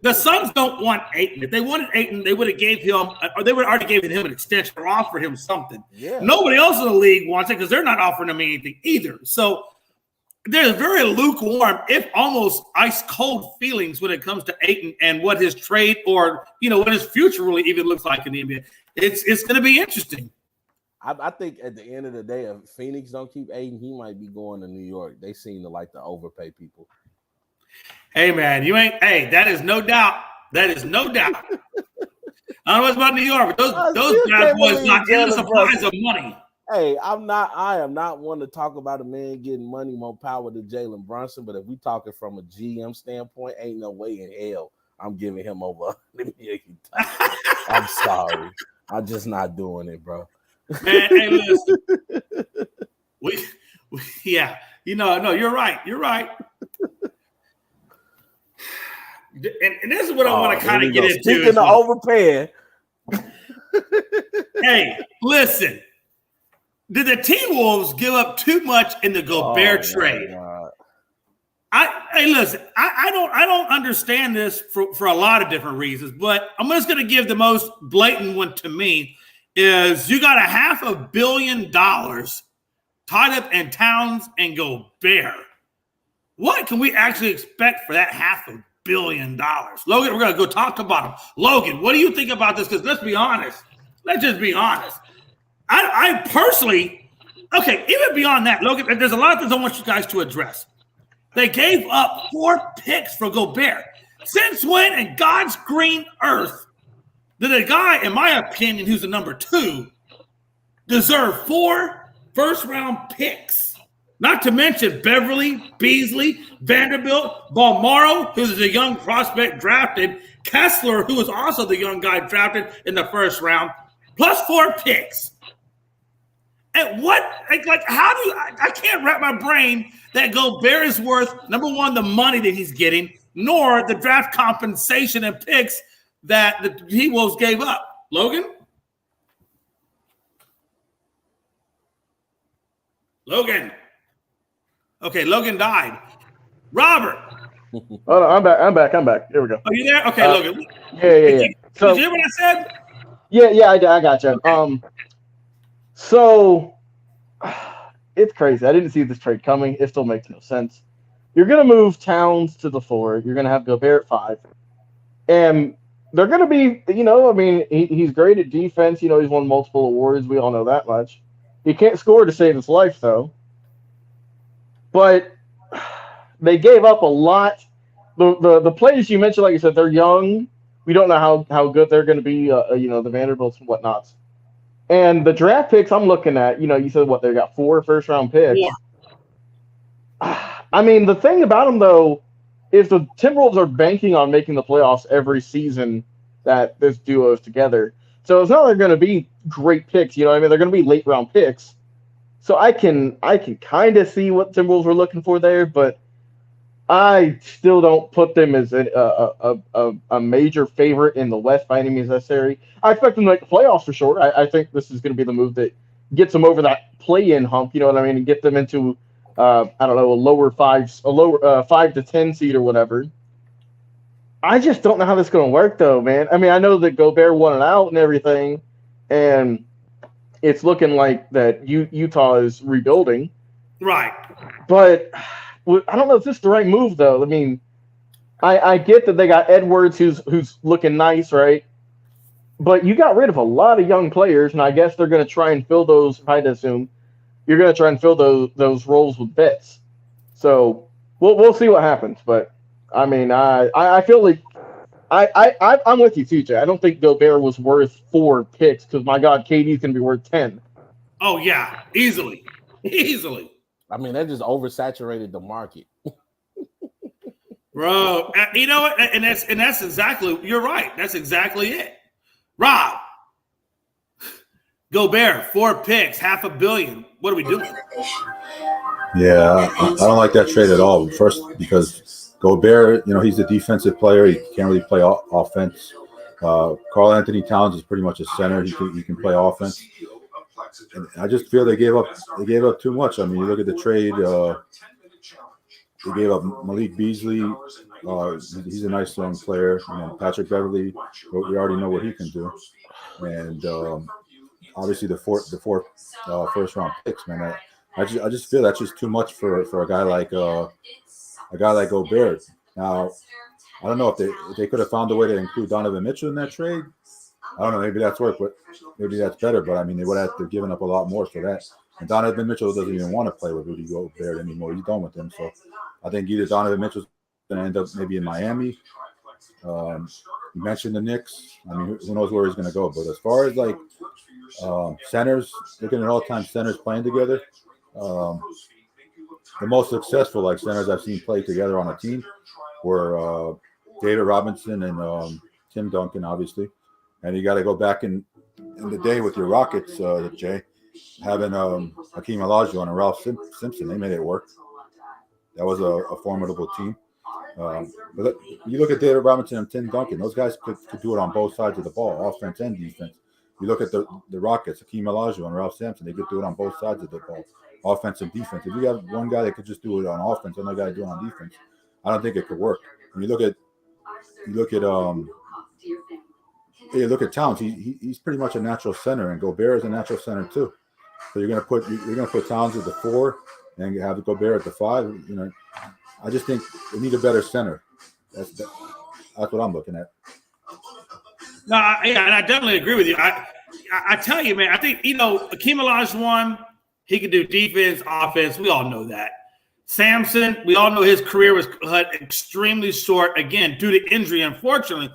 The Suns don't want Ayton. If they wanted Ayton, they would have gave him, or they would already gave him an extension or offered him something. Yeah. Nobody else in the league wants it because they're not offering him anything either. So there's very lukewarm, if almost ice cold feelings when it comes to Ayton and what his trade or what his future really even looks like in the NBA. It's going to be interesting. I think at the end of the day, if Phoenix don't keep Ayton, he might be going to New York. They seem to like to overpay people. Hey, man, that is no doubt. That is no doubt. I don't know what's about New York, but those bad boys not getting supplies of money. Hey, I am not one to talk about a man getting money, more power to Jalen Brunson. But if we talking from a GM standpoint, ain't no way in hell I'm giving him over $100 million. I'm sorry. I'm just not doing it, bro. Man, hey, listen. No, you're right. You're right. And this is what I want to kind of get into. Speaking of overpaying. Hey, listen. Did the T-Wolves give up too much in the Gobert trade? Listen. I don't understand this for a lot of different reasons, but I'm just going to give the most blatant one to me. Is you got $500 million tied up in Towns and Gobert. What can we actually expect for that $500 million? Logan, we're going to go top to bottom. Logan, what do you think about this? Because let's be honest. Let's just be honest. I personally, even beyond that, Logan, there's a lot of things I want you guys to address. They gave up 4 picks for Gobert. Since when in God's green earth did a guy, in my opinion, who's the number 2, deserve 4 first-round picks? Not to mention Beverly, Beasley, Vanderbilt, Balmaro, who's a young prospect drafted, Kessler, who was also the young guy drafted in the first round, plus 4 picks. And what, how do I can't wrap my brain that Gobert is worth, number one, the money that he's getting, nor the draft compensation and picks that the T-Wolves gave up. Logan? Okay, Logan died. Robert. Oh, no, I'm back. Here we go. Are you there? Okay, Logan. Yeah. Did you hear what I said? Yeah, I got you. So it's crazy. I didn't see this trade coming. It still makes no sense. You're gonna move Towns to the 4. You're gonna have Gobert at 5, and they're gonna be, I mean, he's great at defense. He's won multiple awards. We all know that much. He can't score to save his life though. But they gave up a lot. The players you mentioned, like you said, they're young. We don't know how good they're going to be. The Vanderbilts and whatnots. And the draft picks I'm looking at, you said what they got 4 first-round picks. I mean, the thing about them though is the Timberwolves are banking on making the playoffs every season that this duo is together. So it's not they're going to be great picks. I mean, they're going to be late-round picks. So I can kind of see what Timberwolves were looking for there, but I still don't put them as a major favorite in the West by any means necessary. I expect them to make the playoffs for sure. I think this is going to be the move that gets them over that play-in hump. You know what I mean, and get them into I don't know, a lower 5 to 10 seed or whatever. I just don't know how this is going to work though, man. I mean, I know that Gobert won it out and everything, and it's looking like that Utah is rebuilding. Right. But I don't know if this is the right move, though. I mean, I get that they got Edwards, who's looking nice, right? But you got rid of a lot of young players, and I guess they're going to try and fill those. I'd assume you're going to try and fill those roles with vets. So we'll see what happens. But I mean, I feel like I'm with you, TJ. I don't think Gobert was worth 4 picks because my God, KD's going to be worth 10. Oh yeah, easily. I mean, that just oversaturated the market, bro. You know what? And that's exactly. You're right. That's exactly it. Rob, Gobert, 4 picks, $500 million. What are we doing? Yeah, I don't like that trade at all. First, because Gobert, he's a defensive player. He can't really play offense. Karl Anthony Towns is pretty much a center. He can play offense. And I just feel they gave up too much. I mean, you look at the trade. They gave up Malik Beasley. He's a nice young player. Patrick Beverly, we already know what he can do. And obviously the four first round picks, man. I just feel that's just too much for a guy like Gobert. Now, I don't know if they could have found a way to include Donovan Mitchell in that trade. I don't know. Maybe that's work, but maybe that's better. But I mean, they would have to given up a lot more for that. And Donovan Mitchell doesn't even want to play with Rudy Gobert anymore. He's done with him. So I think either Donovan Mitchell's going to end up maybe in Miami. You mentioned the Knicks. I mean, who knows where he's going to go? But as far as like centers, looking at all-time centers playing together, the most successful like centers I've seen play together on a team were David Robinson and Tim Duncan, obviously. And you got to go back in the day with your Rockets, Jay, having Hakeem Olajuwon and Ralph Simpson. They made it work. That was a formidable team. But you look at David Robinson and Tim Duncan; those guys could do it on both sides of the ball, offense and defense. You look at the Rockets, Hakeem Olajuwon and Ralph Sampson; they could do it on both sides of the ball, offense and defense. If you have one guy that could just do it on offense, another guy do it on defense, I don't think it could work. When you look at Towns, he's pretty much a natural center, and Gobert is a natural center too. So you're gonna put Towns at the 4 and have Gobert at the 5. I just think we need a better center. That's what I'm looking at. No, and I definitely agree with you. I tell you, man, I think Hakeem Olajuwon, he can do defense, offense. We all know that. Sampson, we all know his career was cut extremely short again due to injury, unfortunately.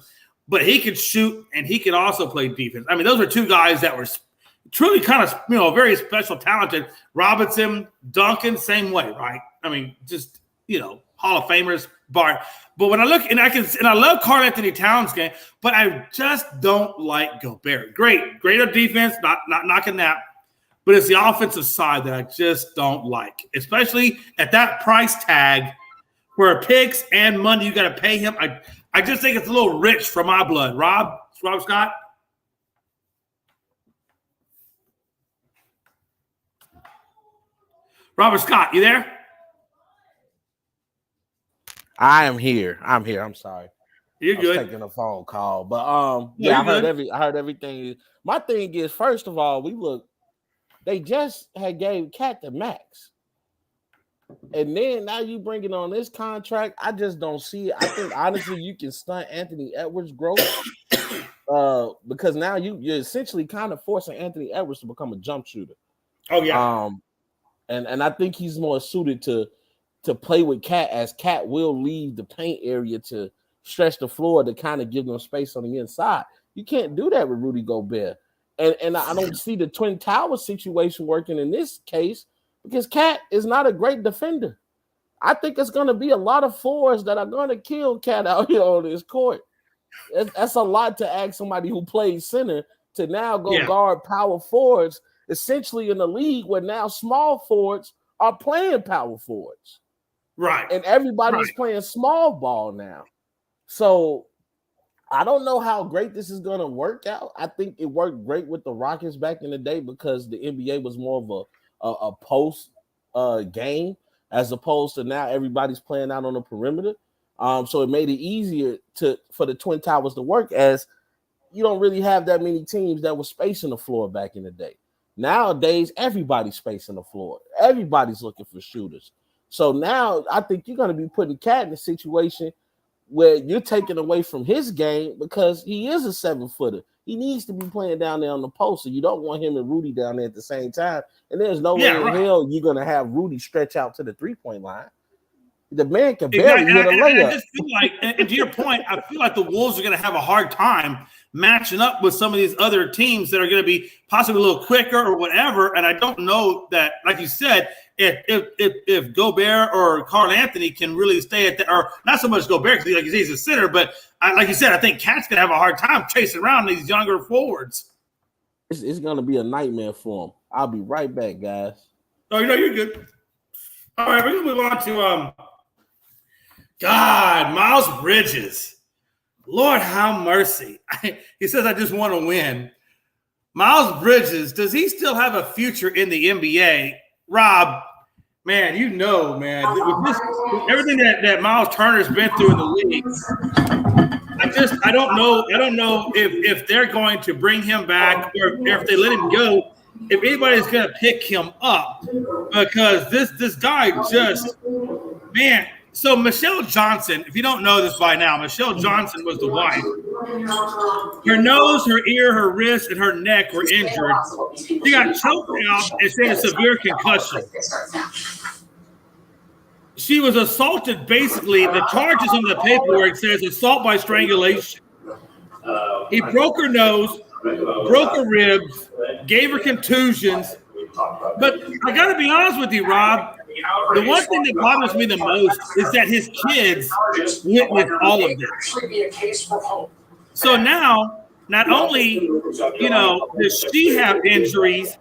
But he could shoot and he could also play defense. I mean, those were 2 guys that were truly kind of, very special, talented. Robinson, Duncan, same way, right? I mean, just, Hall of Famers, Bart. But when I look, and I love Karl Anthony Towns' game, but I just don't like Gobert. Great on defense, not knocking that. But it's the offensive side that I just don't like, especially at that price tag where picks and money you got to pay him. I just think it's a little rich for my blood. Rob Scott? Robert Scott, you there? I am here. I'm here. I'm sorry. You're I was good. taking a phone call, but yeah, I heard everything. My thing is, first of all, they just had gave Cat the max, and then now you bringing on this contract. I just don't see it. I think honestly, you can stunt Anthony Edwards' growth, because now you're essentially kind of forcing Anthony Edwards to become a jump shooter. Oh yeah. And I think he's more suited to play with Cat, as Cat will leave the paint area to stretch the floor to kind of give them space on the inside. You can't do that with Rudy Gobert. And I don't see the Twin Towers situation working in this case because Cat is not a great defender. I think it's going to be a lot of fours that are going to kill Cat out here on this court. That's a lot to ask somebody who plays center to now go guard power forwards, essentially in the league where now small forwards are playing power forwards. Right. And everybody's playing small ball now. So I don't know how great this is going to work out. I think it worked great with the Rockets back in the day because the NBA was more of a post game as opposed to now everybody's playing out on the perimeter. So it made it easier for the Twin Towers to work, as you don't really have that many teams that were spacing the floor back in the day. Nowadays, everybody's spacing the floor. Everybody's looking for shooters. So now I think you're going to be putting Cat in a situation where you're taking away from his game because he is a 7-footer. He needs to be playing down there on the post, so you don't want him and Rudy down there at the same time. And there's no way in hell you're going to have Rudy stretch out to the three-point line. The man can barely hit a layup. I just feel like, and to your point, I feel like the Wolves are going to have a hard time matching up with some of these other teams that are going to be possibly a little quicker or whatever. And I don't know that, like you said, if Gobert or Karl Anthony can really stay at or not so much Gobert because he's a center, but like you said, I think Cat's going to have a hard time chasing around these younger forwards. It's going to be a nightmare for him. I'll be right back, guys. Oh, you're good. All right, we're going to move on to God, Miles Bridges. Lord, have mercy. He says, I just want to win. Miles Bridges, does he still have a future in the NBA? Rob, man, with everything that Miles Turner's been through in the league, I don't know if they're going to bring him back or if they let him go, if anybody's going to pick him up, because this guy just, man. So Michelle Johnson, if you don't know this by now, Michelle Johnson was the wife. Her nose, her ear, her wrist, and her neck were injured. She got choked out and she had a severe concussion. She was assaulted, basically. The charges on the paperwork says assault by strangulation. He broke her nose, broke her ribs, gave her contusions. But I got to be honest with you, Rob. The one thing that bothers me the most is that his kids witnessed all of this. So now, not only, does she have injuries,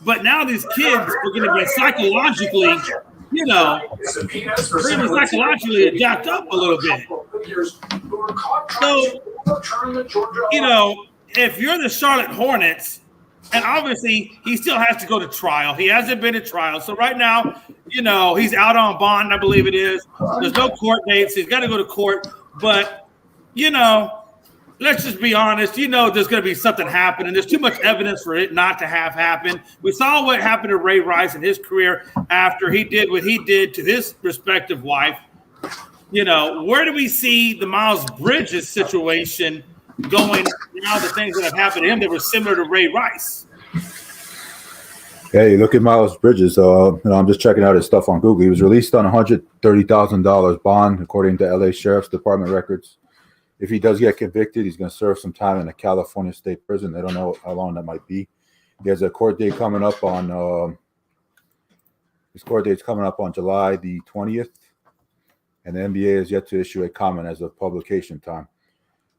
but now these kids are going to be psychologically, jacked up a little bit. So, if you're the Charlotte Hornets, and obviously, he still has to go to trial. He hasn't been to trial. So right now, he's out on bond, I believe it is. There's no court dates. He's got to go to court. But, let's just be honest. There's going to be something happening. There's too much evidence for it not to have happened. We saw what happened to Ray Rice in his career after he did what he did to his respective wife. Where do we see the Miles Bridges situation going now, the things that have happened to him that were similar to Ray Rice? Yeah, you look at Miles Bridges. I'm just checking out his stuff on Google. He was released on $130,000 bond, according to LA Sheriff's Department records. If he does get convicted, he's going to serve some time in a California state prison. They don't know how long that might be. He has a court date coming up on July the 20th, and the NBA is yet to issue a comment as of publication time.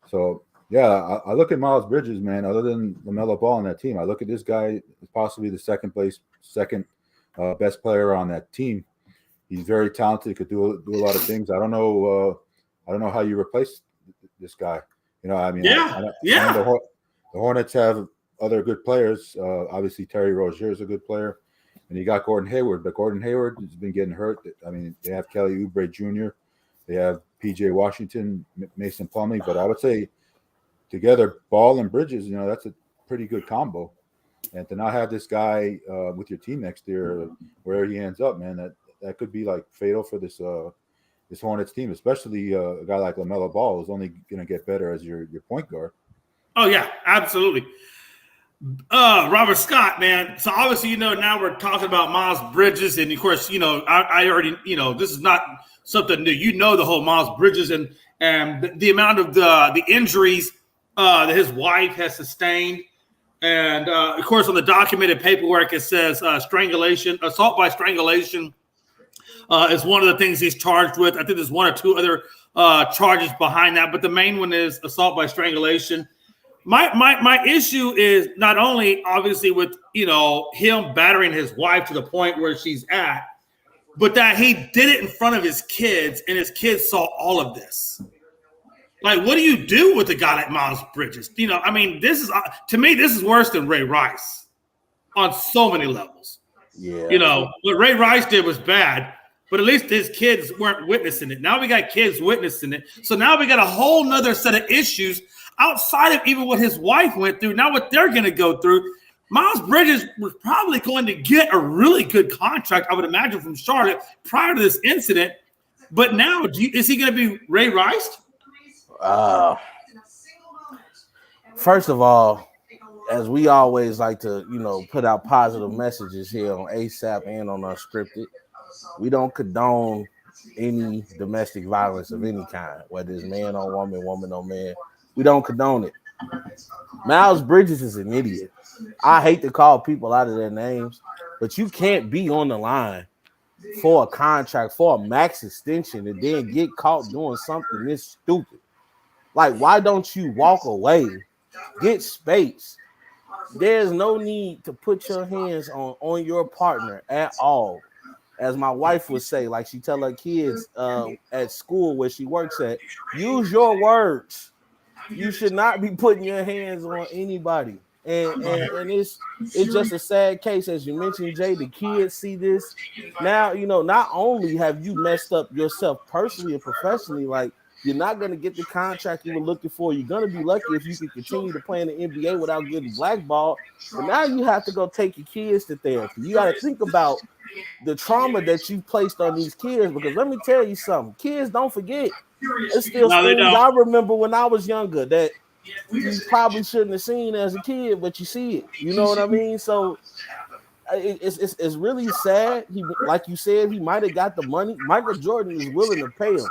So. Yeah, I look at Miles Bridges, man. Other than LaMelo Ball on that team, I look at this guy as possibly the second best player on that team. He's very talented. Could do a lot of things. I don't know how you replace this guy. I know the Hornets have other good players. Obviously, Terry Rozier is a good player, and you got Gordon Hayward. But Gordon Hayward has been getting hurt. They have Kelly Oubre Jr. They have PJ Washington, Mason Plumlee. But I would say together, Ball and Bridges, that's a pretty good combo. And to not have this guy with your team next year, wherever he ends up, man, that could be like fatal for this Hornets team, especially a guy like LaMelo Ball is only going to get better as your point guard. Oh yeah, absolutely. Robert Scott, man. So obviously, now we're talking about Miles Bridges, and of course, I already, this is not something new. The whole Miles Bridges and the amount of the injuries that his wife has sustained. And, of course, on the documented paperwork, it says strangulation, assault by strangulation is one of the things he's charged with. I think there's one or two other charges behind that, but the main one is assault by strangulation. My issue is not only, obviously, with, him battering his wife to the point where she's at, but that he did it in front of his kids, and his kids saw all of this. Like, what do you do with a guy like Miles Bridges? This is, to me, this is worse than Ray Rice on so many levels. Yeah. What Ray Rice did was bad, but at least his kids weren't witnessing it. Now we got kids witnessing it. So now we got a whole nother set of issues outside of even what his wife went through. Now what they're going to go through. Miles Bridges was probably going to get a really good contract, I would imagine, from Charlotte prior to this incident. But now, is he going to be Ray Rice? First of all, as we always like to, put out positive messages here on ASAP and on Unscripted, we don't condone any domestic violence of any kind, whether it's man on woman, woman on man. We don't condone it. Miles Bridges is an idiot. I hate to call people out of their names, but you can't be on the line for a contract, for a max extension, and then get caught doing something this stupid. Like, why don't you walk away, get space? There's no need to put your hands on your partner at all. As my wife would say, like she tell her kids at school where she works at, use your words. You should not be putting your hands on anybody. And it's just a sad case. As you mentioned, Jay, the kids see this. Now, not only have you messed up yourself personally and professionally, like, you're not going to get the contract you were looking for. You're going to be lucky if you can continue to play in the NBA without getting blackballed. But now you have to go take your kids to therapy. You got to think about the trauma that you placed on these kids, because let me tell you something. Kids don't forget. It's still things I remember when I was younger that you probably shouldn't have seen as a kid, but you see it. You know what I mean? So it's really sad. He, like you said, he might have got the money. Michael Jordan is willing to pay him.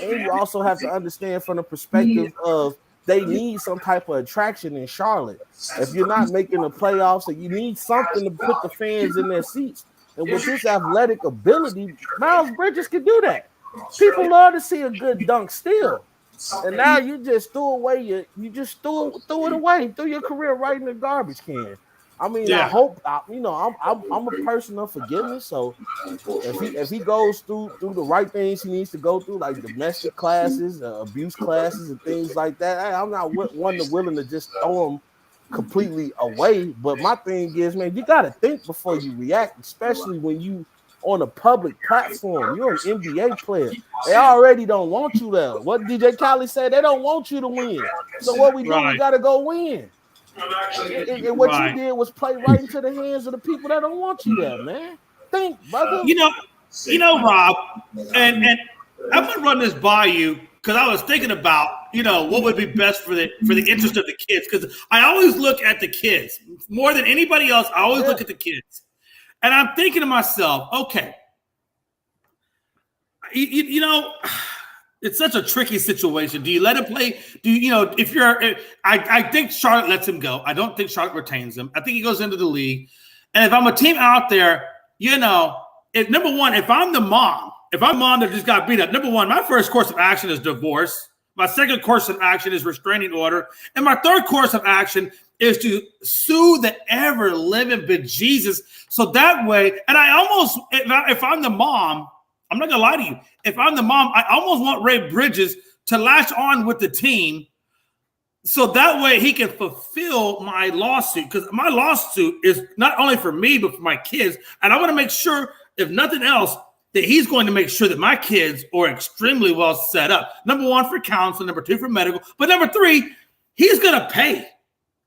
And you also have to understand from the perspective of they need some type of attraction in Charlotte. If you're not making the playoffs, so you need something to put the fans in their seats. And with his athletic ability, Miles Bridges can do that. People love to see a good dunk still. And now you just threw away threw it away, threw your career right in the garbage can. I mean, I hope I'm a person of forgiveness. So if he goes through the right things he needs to go through, like domestic classes, abuse classes, and things like that, I'm not willing to just throw him completely away. But my thing is, man, you got to think before you react, especially when you on a public platform. You're an NBA player. They already don't want you there. What DJ Khaled said, they don't want you to win. So what we do, we got to go win. And what you did was play right into the hands of the people that don't want you there, man. Think, brother. Rob, and I'm gonna run this by you because I was thinking about, what would be best for the interest of the kids. Because I always look at the kids more than anybody else. I always look at the kids, and I'm thinking to myself, okay, it's such a tricky situation. Do you let him play? I think Charlotte lets him go. I don't think Charlotte retains him. I think he goes into the league. And if I'm a team out there, number one, if I'm the mom that just got beat up, number one, my first course of action is divorce. My second course of action is restraining order. And my third course of action is to sue the ever-living bejesus. So that way, and I almost, if I'm the mom, I'm not going to lie to you. If I'm the mom, I almost want Ray Bridges to latch on with the team so that way he can fulfill my lawsuit, because my lawsuit is not only for me but for my kids. And I want to make sure, if nothing else, that he's going to make sure that my kids are extremely well set up. Number one, for counseling. Number two, for medical. But number three, he's going to pay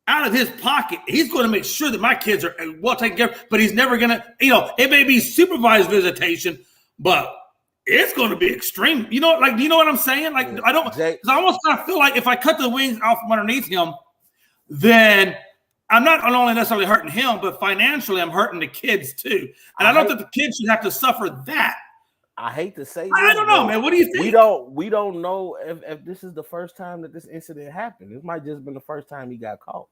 out of his pocket. He's going to make sure that my kids are well taken care of, but he's never going to, it may be supervised visitation, but it's going to be extreme. You know what I'm saying? Like, I don't, because I almost kind of feel like if I cut the wings off from underneath him, then I'm not only necessarily hurting him, but financially I'm hurting the kids too. And I don't think the kids should have to suffer that. I hate to say this, I don't know, man. What do you think? We don't know if this is the first time that this incident happened. This might just been the first time he got caught.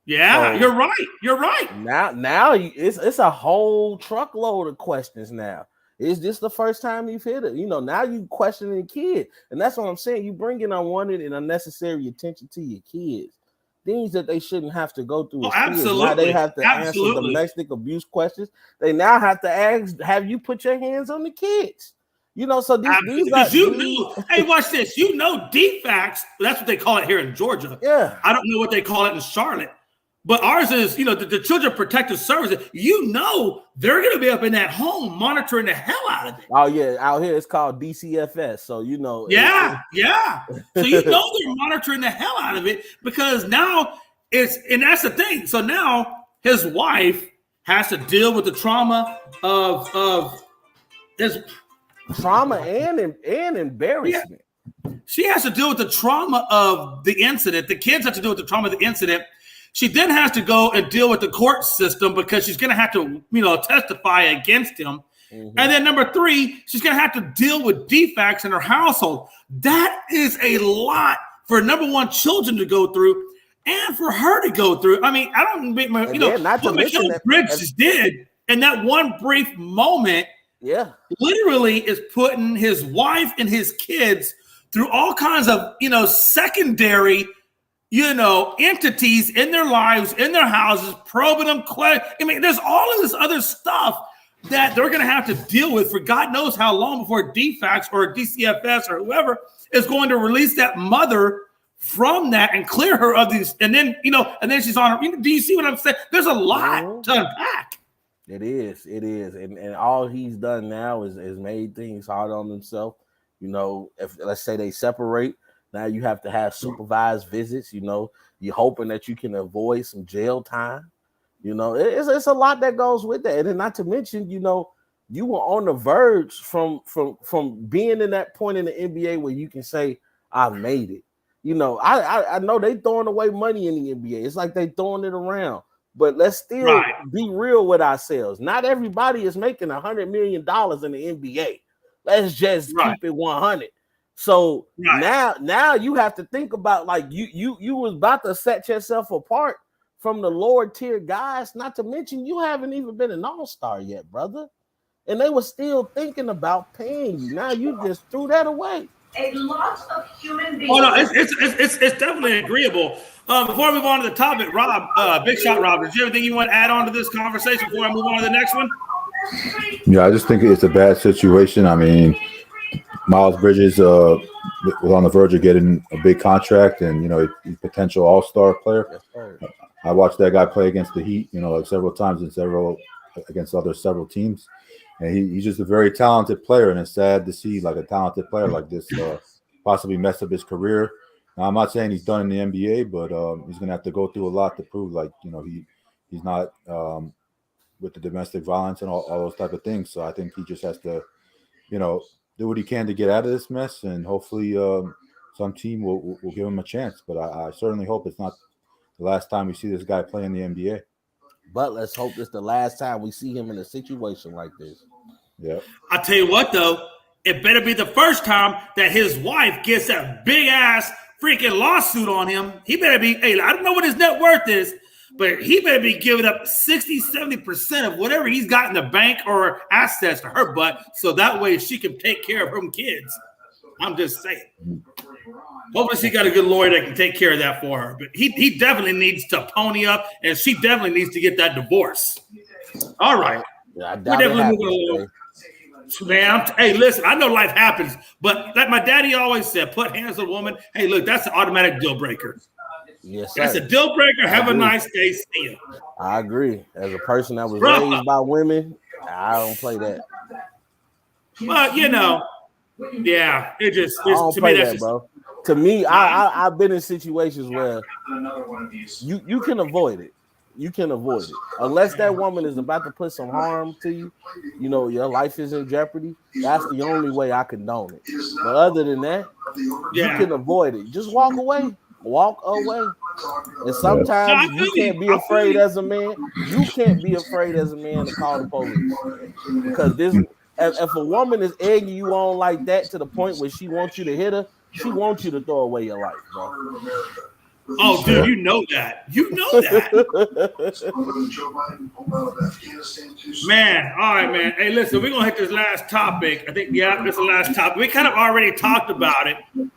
Yeah, so, You're right. Now it's a whole truckload of questions now. Is this the first time you've hit it? Now you questioning the kid. And that's what I'm saying. You bring in unwanted and unnecessary attention to your kids. Things that they shouldn't have to go through. Absolutely. Now they have to answer domestic abuse questions. They now have to ask, have you put your hands on the kids? So these are... Hey, watch this. DFACS, that's what they call it here in Georgia. Yeah. I don't know what they call it in Charlotte. But ours is, the Children Protective Services, they're going to be up in that home monitoring the hell out of it. Oh, yeah. Out here, it's called DCFS. So, Yeah. So, they're monitoring the hell out of it because now and that's the thing. So now his wife has to deal with the trauma of his trauma and embarrassment. Yeah. She has to deal with the trauma of the incident. The kids have to deal with the trauma of the incident. She then has to go and deal with the court system because she's going to have to, testify against him. Mm-hmm. And then number three, she's going to have to deal with DFACS in her household. That is a lot for number one, children to go through and for her to go through. I mean, I don't make my, what Michael Bridges did in that one brief moment, literally is putting his wife and his kids through all kinds of, secondary entities in their lives, in their houses, probing them. There's all of this other stuff that they're going to have to deal with for God knows how long before DFACS or DCFS or whoever is going to release that mother from that and clear her of these. And then, and then she's on her. Do you see what I'm saying? There's a lot to unpack. It is. And all he's done now is made things hard on himself. If let's say they separate, now you have to have supervised visits. You're hoping that you can avoid some jail time. It's a lot that goes with that. And then not to mention, you were on the verge from being in that point in the NBA where you can say, I made it. I know they throwing away money in the NBA. It's like they throwing it around. But let's still be real with ourselves. Not everybody is making $100 million in the NBA. Let's just keep it 100. So now you have to think about like you was about to set yourself apart from the lower tier guys. Not to mention you haven't even been an all-star yet, brother. And they were still thinking about paying you. Now you just threw that away. A lot of human beings. Oh no, it's definitely agreeable. Before I move on to the topic, Rob, Big Shot Rob, did you have anything you want to add on to this conversation before I move on to the next one? Yeah, I just think it's a bad situation. I mean, Miles Bridges was on the verge of getting a big contract and, he's a potential all-star player. I watched that guy play against the Heat, several times and against several teams. And he's just a very talented player. And it's sad to see like a talented player like this possibly mess up his career. Now, I'm not saying he's done in the NBA, but he's going to have to go through a lot to prove he's not with the domestic violence and all those type of things. So I think he just has to, do what he can to get out of this mess, and hopefully some team will give him a chance. But I certainly hope it's not the last time we see this guy play in the NBA. But let's hope it's the last time we see him in a situation like this. Yeah. I'll tell you what, though, it better be the first time that his wife gets that big-ass freaking lawsuit on him. He better be, I don't know what his net worth is, but he better be giving up 60, 70% of whatever he's got in the bank or assets to her butt, so that way she can take care of her kids. I'm just saying. Hopefully she got a good lawyer that can take care of that for her. But he definitely needs to pony up, and she definitely needs to get that divorce. All right. Yeah, we're definitely moving along. Man, hey, listen, I know life happens, but like my daddy always said, put hands on a woman. Hey, look, that's an automatic deal breaker. Yes, that's a deal breaker. Have a nice day. See you. I agree. As a person that was raised by women, I don't play that. But yeah, it just I don't to play me that's that, just, bro. To me, I've been in situations where you can avoid it. You can avoid it unless that woman is about to put some harm to you. Your life is in jeopardy. That's the only way I condone it. But other than that, you can avoid it. Just walk away. Walk away. And sometimes I you feel you. can't be afraid as a man. You can't be afraid as a man to call the police because if a woman is egging you on like that to the point where she wants you to hit her, she wants you to throw away your life, bro. Oh, dude, you know that. You know that. Man, all right, man. Hey, listen, we're going to hit this last topic. I think, it's the last topic. We kind of already talked about it.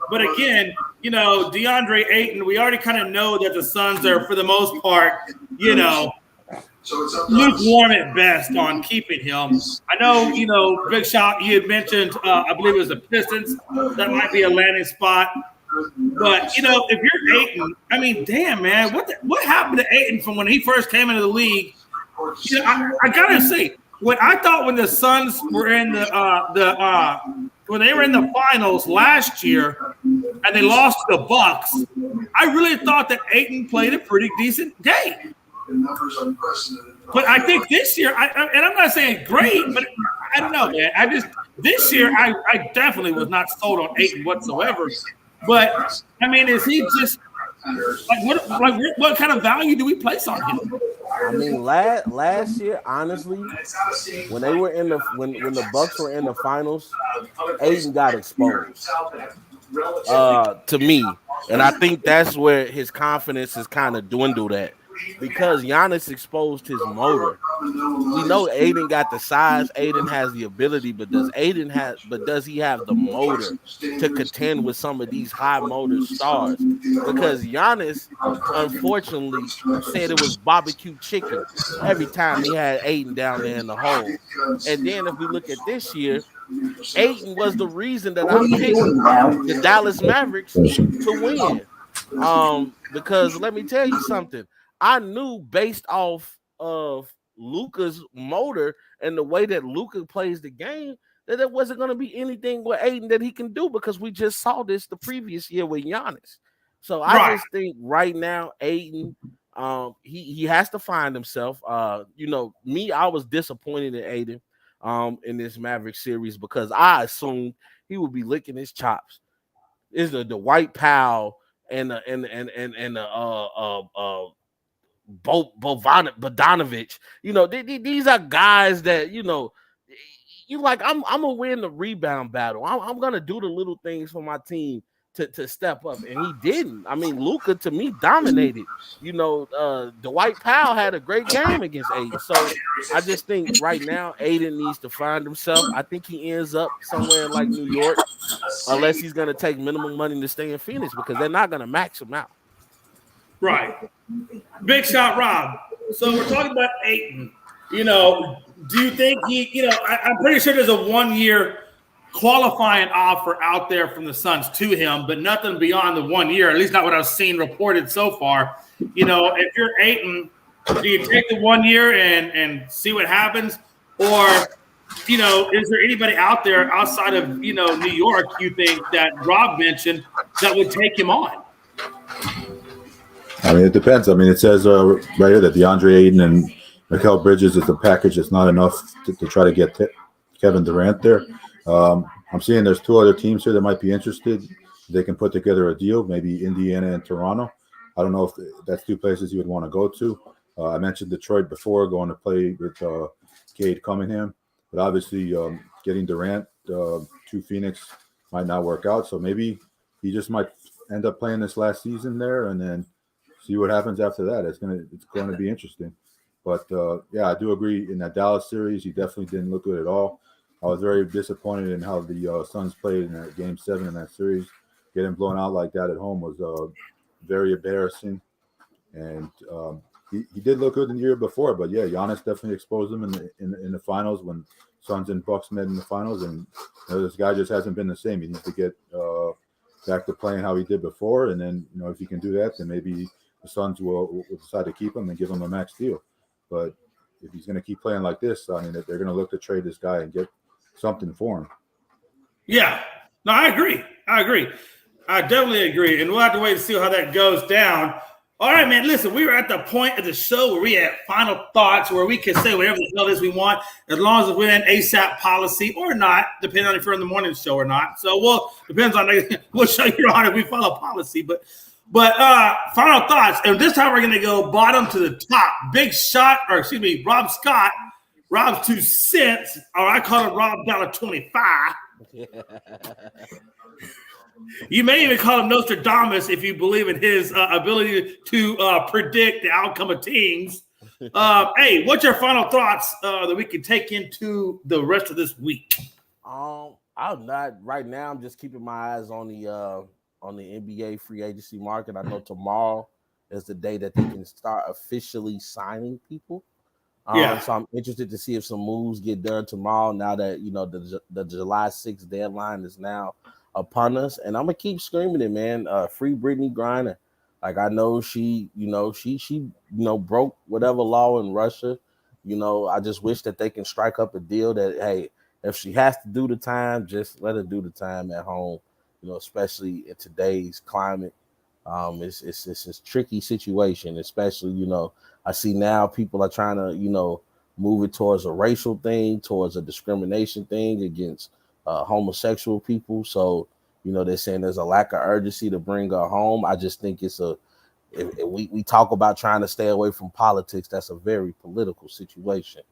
But again, DeAndre Ayton, we already kind of know that the Suns are, for the most part, lukewarm at best on keeping him. I know, Big Shot, you had mentioned, I believe it was the Pistons. That might be a landing spot. But, if you're Ayton, I mean, damn, man, what happened to Ayton from when he first came into the league? I got to say, when the Suns were in when they were in the finals last year and they lost to the Bucks, I really thought that Ayton played a pretty decent game. But I think this year, and I'm not saying great, but I don't know, man. This year, I definitely was not sold on Ayton whatsoever. But I mean, is he just what kind of value do we place on him? I mean, last year, honestly, when they were when the Bucks were in the finals, Ayton got exposed. To me, and I think that's where his confidence is kind of dwindled at. Because Giannis exposed his motor. We know Ayton got the size, Ayton has the ability, but does he have the motor to contend with some of these high motor stars? Because Giannis, unfortunately, said it was barbecue chicken every time he had Ayton down there in the hole. And then if we look at this year, Ayton was the reason that I picked the Dallas Mavericks to win. Because let me tell you something. I knew based off of Luka's motor and the way that Luka plays the game that there wasn't going to be anything with Ayton that he can do because we just saw this the previous year with Giannis. So I just think right now Ayton, he has to find himself. I was disappointed in Ayton in this Maverick series because I assumed he would be licking his chops. Is the Dwight Powell and Bogdanovich, these are guys that you like. I'm gonna win the rebound battle. I'm gonna do the little things for my team to step up, and he didn't. I mean, Luka to me dominated. Dwight Powell had a great game against Ayton, so I just think right now Ayton needs to find himself. I think he ends up somewhere in like New York, unless he's gonna take minimum money to stay in Phoenix because they're not gonna max him out. Right. Big Shot Rob. So we're talking about Ayton. Do you think I'm pretty sure there's a 1-year qualifying offer out there from the Suns to him, but nothing beyond the 1 year, at least not what I've seen reported so far. If you're Ayton, do you take the 1 year and see what happens? Or, is there anybody out there outside of, New York you think that Rob mentioned that would take him on? I mean, it depends. I mean, it says right here that DeAndre Ayton and Mikal Bridges is a package that's not enough to try to get Kevin Durant there. I'm seeing there's 2 other teams here that might be interested. They can put together a deal, maybe Indiana and Toronto. I don't know if that's 2 places you would want to go to. I mentioned Detroit before, going to play with Cade Cunningham. But obviously, getting Durant to Phoenix might not work out. So maybe he just might end up playing this last season there and then see what happens after that. It's going to be interesting. But, I do agree in that Dallas series, he definitely didn't look good at all. I was very disappointed in how the Suns played in that Game 7 in that series. Getting blown out like that at home was very embarrassing. And he did look good in the year before. But, yeah, Giannis definitely exposed him in the finals when Suns and Bucks met in the finals. And this guy just hasn't been the same. He needs to get back to playing how he did before. And then, if he can do that, then maybe the Suns will decide to keep him and give him a max deal. But if he's going to keep playing like this, I mean, they're going to look to trade this guy and get something for him. Yeah. No, I agree. I definitely agree. And we'll have to wait to see how that goes down. All right, man. Listen, we were at the point of the show where we had final thoughts, where we can say whatever the hell it is we want, as long as we're in ASAP policy or not, depending on if you're in the morning show or not. So, depends on what show you're on if we follow policy. But final thoughts. And this time we're going to go bottom to the top. Big shot, Rob Scott. Rob's 2 cents, or I call him Rob $1.25. You may even call him Nostradamus if you believe in his ability to predict the outcome of teams. Hey, what's your final thoughts that we can take into the rest of this week? I'm not right now. I'm just keeping my eyes on the NBA free agency market. I know tomorrow is the day that they can start officially signing people. So I'm interested to see if some moves get done tomorrow. Now that the July 6th deadline is now upon us, and I'm gonna keep screaming it, man. Free Brittany Griner. Like, I know she broke whatever law in Russia. I just wish that they can strike up a deal that, hey, if she has to do the time, just let her do the time at home. Especially in today's climate, it's a tricky situation. Especially, I see now people are trying to, move it towards a racial thing, towards a discrimination thing against homosexual people. So, they're saying there's a lack of urgency to bring her home. I just think if we talk about trying to stay away from politics, that's a very political situation.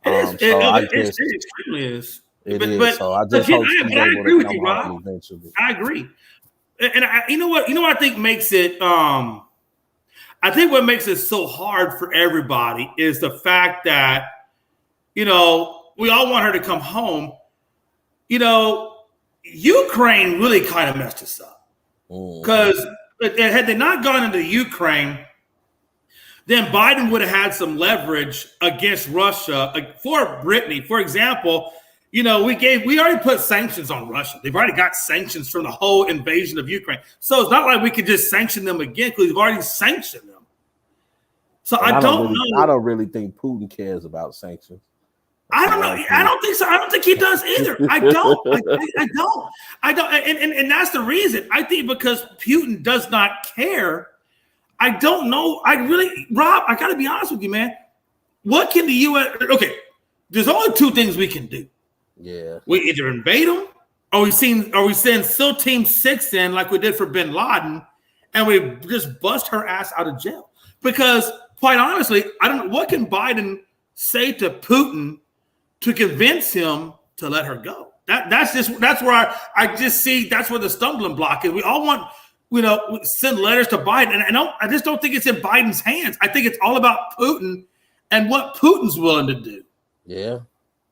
It extremely is. So I just hope she's able to come home eventually. I agree. And you know what I think makes it I think what makes it so hard for everybody is the fact that, we all want her to come home. Ukraine really kind of messed us up. Because had they not gone into Ukraine, then Biden would have had some leverage against Russia for Brittany. For example, we already put sanctions on Russia. They've already got sanctions from the whole invasion of Ukraine. So it's not like we could just sanction them again, because we've already sanctioned them. So I don't know. I don't really think Putin cares about sanctions. I don't know. I don't think so. I don't think he does either. I don't. I don't. And that's the reason. I think because Putin does not care. I don't know. Rob, I got to be honest with you, man. What can the U.S. Okay, there's only 2 things we can do. Yeah. We either invade them, or we send SEAL Team 6 in like we did for bin Laden, and we just bust her ass out of jail. Because quite honestly, I don't know, what can Biden say to Putin to convince him to let her go? That's where I just see that's where the stumbling block is. We all want, send letters to Biden, and I just don't think it's in Biden's hands. I think it's all about Putin and what Putin's willing to do. Yeah.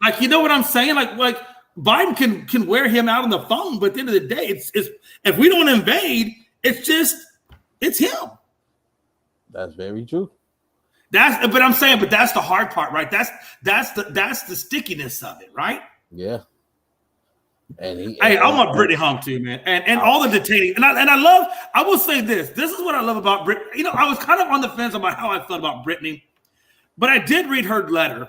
Like, you know what I'm saying? Like Biden can wear him out on the phone, but at the end of the day, it's if we don't invade, it's him. That's very true. But that's the hard part, right? That's the stickiness of it, right? Yeah. I want Brittany home too, man, and all the detainees. And I will say this. This is what I love about Brittany. I was kind of on the fence about how I felt about Brittany, but I did read her letter.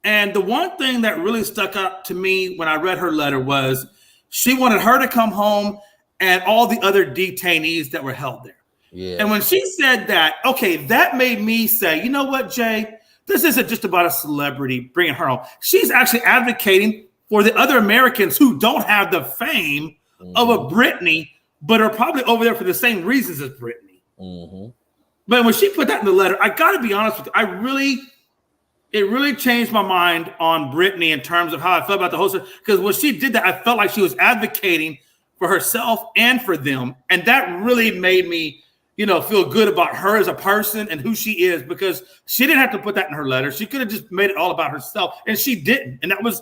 And the one thing that really stuck out to me when I read her letter was she wanted her to come home and all the other detainees that were held there. Yeah. And when she said that, okay, that made me say, you know what, Jay? This isn't just about a celebrity bringing her home. She's actually advocating for the other Americans who don't have the fame of a Brittany, but are probably over there for the same reasons as Brittany. Mm-hmm. But when she put that in the letter, I got to be honest with you, it really changed my mind on Brittany in terms of how I felt about the whole thing. Because when she did that, I felt like she was advocating for herself and for them. And that really made me, feel good about her as a person and who she is, because she didn't have to put that in her letter. She could have just made it all about herself, and she didn't. And that was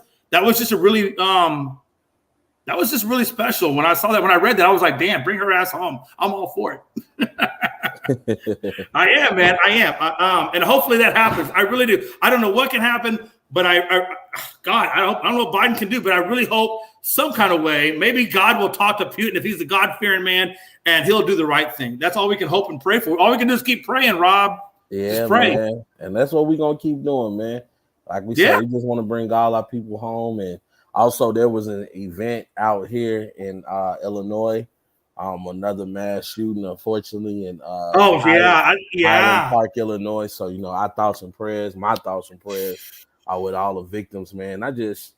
just a really, that was just really special. When I saw that, when I read that, I was like, damn, bring her ass home. I'm all for it. I am, man. I am. And hopefully that happens. I really do. I don't know what can happen, but I don't know what Biden can do, but I really hope some kind of way, maybe God will talk to Putin if he's a God-fearing man, and he'll do the right thing. That's all we can hope and pray for. All we can do is keep praying, Rob. Yeah, just pray. Man. And that's what we're going to keep doing, man. Like we said, we just want to bring all our people home. And Also, there was an event out here in Illinois, another mass shooting, unfortunately, in Highland Park, Illinois. So, you know, my thoughts and prayers are with all the victims, man. I just,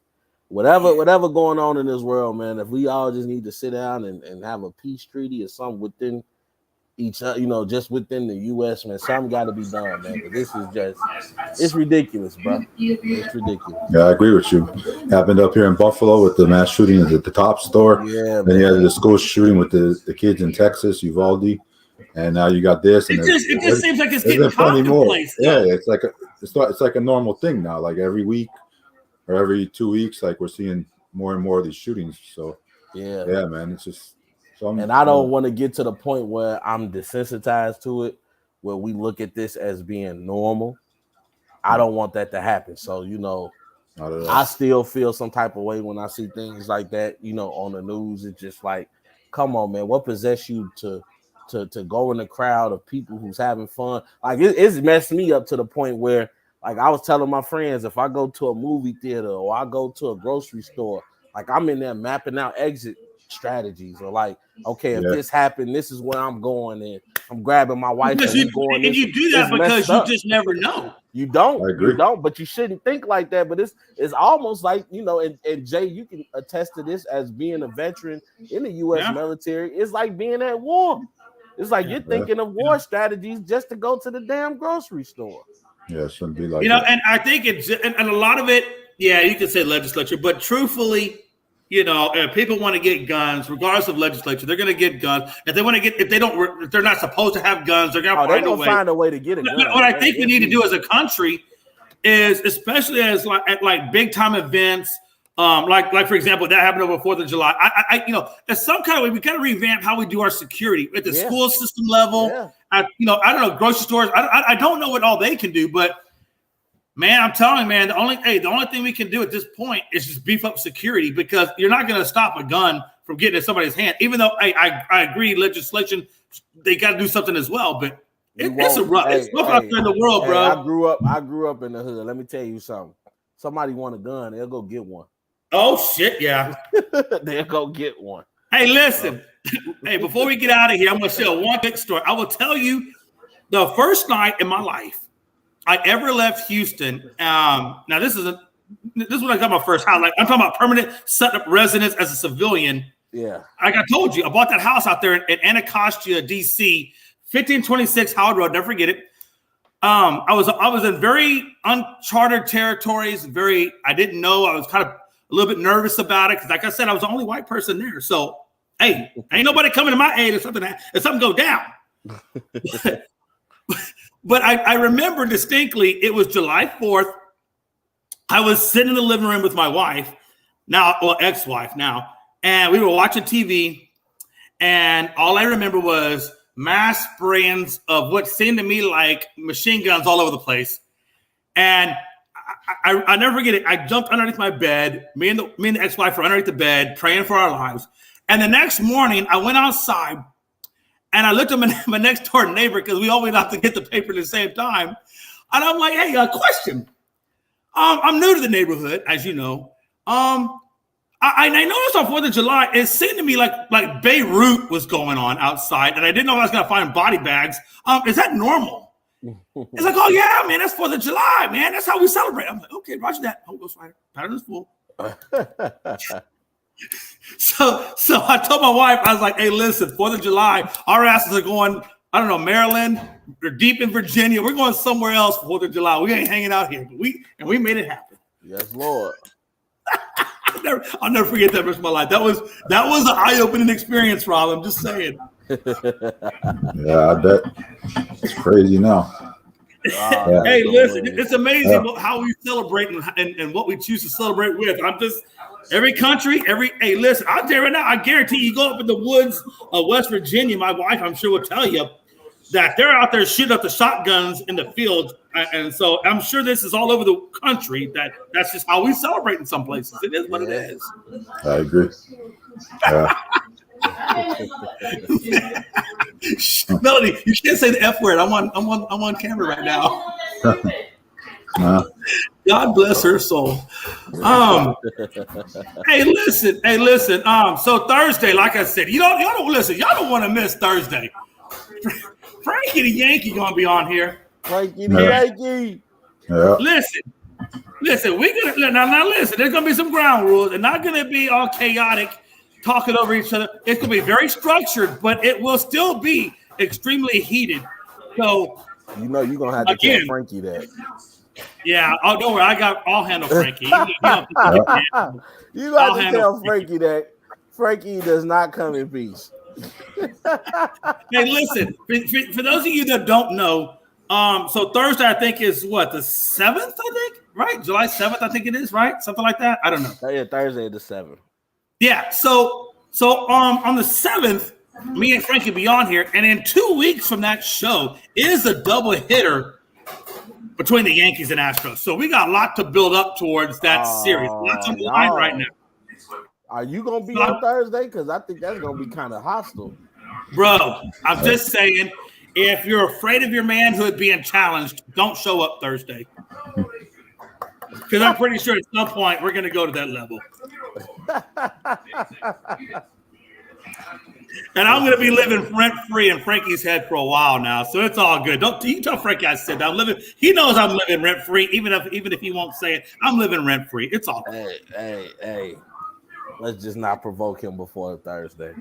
whatever going on in this world, man, if we all just need to sit down and have a peace treaty or something within each other, you know, just within the U.S., man, something got to be done, man. But this is just, it's ridiculous, bro. It's ridiculous. Yeah, I agree with you. Happened up here in Buffalo with the mass shooting at the Top store. Yeah, then you had the school shooting with the kids in Texas, Uvalde, and now you got this. And it just seems like it's getting commonplace. Yeah, it's like a normal thing now. Like every week or every 2 weeks, like we're seeing more and more of these shootings. So yeah, man, it's just. And I don't want to get to the point where I'm desensitized to it, where we look at this as being normal. I don't want that to happen. So, you know, I still feel some type of way when I see things like that, you know, on the news. It's just like, come on, man, what possessed you to go in the crowd of people who's having fun? Like, it's messed me up to the point where, like, I was telling my friends, if I go to a movie theater or I go to a grocery store, like, I'm in there mapping out exit strategies, or like, okay, if this happened, this is where I'm going, and I'm grabbing my wife and you do that because you just never know. You don't, but you shouldn't think like that. But it's almost like, you know, and Jay, you can attest to this as being a veteran in the U.S. military. It's like being at war. It's like you're thinking of war strategies just to go to the damn grocery store. Yeah, it shouldn't be like you know, and I think it's and a lot of it, you can say legislature, but truthfully, you know, if people want to get guns, regardless of legislature, they're going to get guns. If they're not supposed to have guns, they're going to find a way to get a gun. What I think we need to do as a country is, especially as like big time events, like for example, that happened over 4th of July. I you know, in some kind of way, we got to revamp how we do our security at the school system level. I don't know, grocery stores. I don't know what all they can do, but. Man, I'm telling you, man, the only thing we can do at this point is just beef up security, because you're not going to stop a gun from getting in somebody's hand. Even though I agree, legislation, they got to do something as well. But it's rough out there in the world, bro. I grew up in the hood. Let me tell you something. Somebody want a gun, they'll go get one. Oh shit, yeah, they'll go get one. Hey, listen, hey, before we get out of here, I'm going to share one quick story. I will tell you the first night in my life I ever left Houston. Now this is when I got my first house. Like, I'm talking about permanent set up residence as a civilian. Yeah. Like I told you, I bought that house out there in Anacostia, DC, 1526 Howard Road. Never forget it. I was in very uncharted territories. I didn't know. I was kind of a little bit nervous about it because, like I said, I was the only white person there. So, hey, ain't nobody coming to my aid if something go down. But I remember distinctly, it was July 4th. I was sitting in the living room with my wife, ex-wife now, and we were watching TV, and all I remember was mass sprayings of what seemed to me like machine guns all over the place. And I never forget it. I jumped underneath my bed. Me and the ex-wife were underneath the bed, praying for our lives. And the next morning, I went outside, and I looked at my next door neighbor, because we always have to get the paper at the same time. And I'm like, hey, a question. I'm new to the neighborhood, as you know. I noticed on 4th of July, it seemed to me like Beirut was going on outside, and I didn't know if I was going to find body bags. Is that normal? It's like, oh, yeah, man, that's 4th of July, man. That's how we celebrate. I'm like, okay, roger that. Holy Ghost Fighter. Pattern is full. So I told my wife, I was like, hey, listen, 4th of July, our asses are going, I don't know, Maryland, or deep in Virginia. We're going somewhere else for 4th of July. We ain't hanging out here. But we made it happen. Yes, Lord. I'll never forget that rest of my life. That was an eye-opening experience, Rob. I'm just saying. Yeah, I bet. It's crazy now. Hey, listen, it's amazing how we celebrate and what we choose to celebrate with. Every country, hey, listen, I'll tell you right now, I guarantee you go up in the woods of West Virginia, my wife, I'm sure, will tell you that they're out there shooting up the shotguns in the field. And so I'm sure this is all over the country. That's just how we celebrate in some places. It is what it is. I agree. Yeah. Melody, you can't say the F word. I'm on camera right now. God bless her soul. Hey, listen. So Thursday, like I said, y'all don't want to miss Thursday. Frankie the Yankee gonna be on here. Frankie the Yankee. Yeah. Listen. We're gonna now. Listen, there's gonna be some ground rules. They're not gonna be all chaotic, talking over each other. It's gonna be very structured, but it will still be extremely heated. So you're gonna have to tell Frankie that. Yeah. Oh, don't worry. I'll handle Frankie. You got to tell Frankie that Frankie does not come in peace. Hey, listen. For those of you that don't know, so Thursday I think is what, the 7th? I think, right? July 7th. I think it is, right? Something like that. I don't know. Yeah, Thursday the 7th. Yeah. So on the 7th, me and Frankie will be on here, and in 2 weeks from that show is a double hitter between the Yankees and Astros. So we got a lot to build up towards that series. Lots on the line right now. Are you going to be on Thursday? Because I think that's going to be kind of hostile. Bro, I'm just saying, if you're afraid of your manhood being challenged, don't show up Thursday. Because I'm pretty sure at some point we're going to go to that level. And I'm going to be living rent-free in Frankie's head for a while now, so it's all good. You tell Frankie I said that I'm living. He knows I'm living rent-free, even if he won't say it. I'm living rent-free. It's all good. Hey. Let's just not provoke him before Thursday.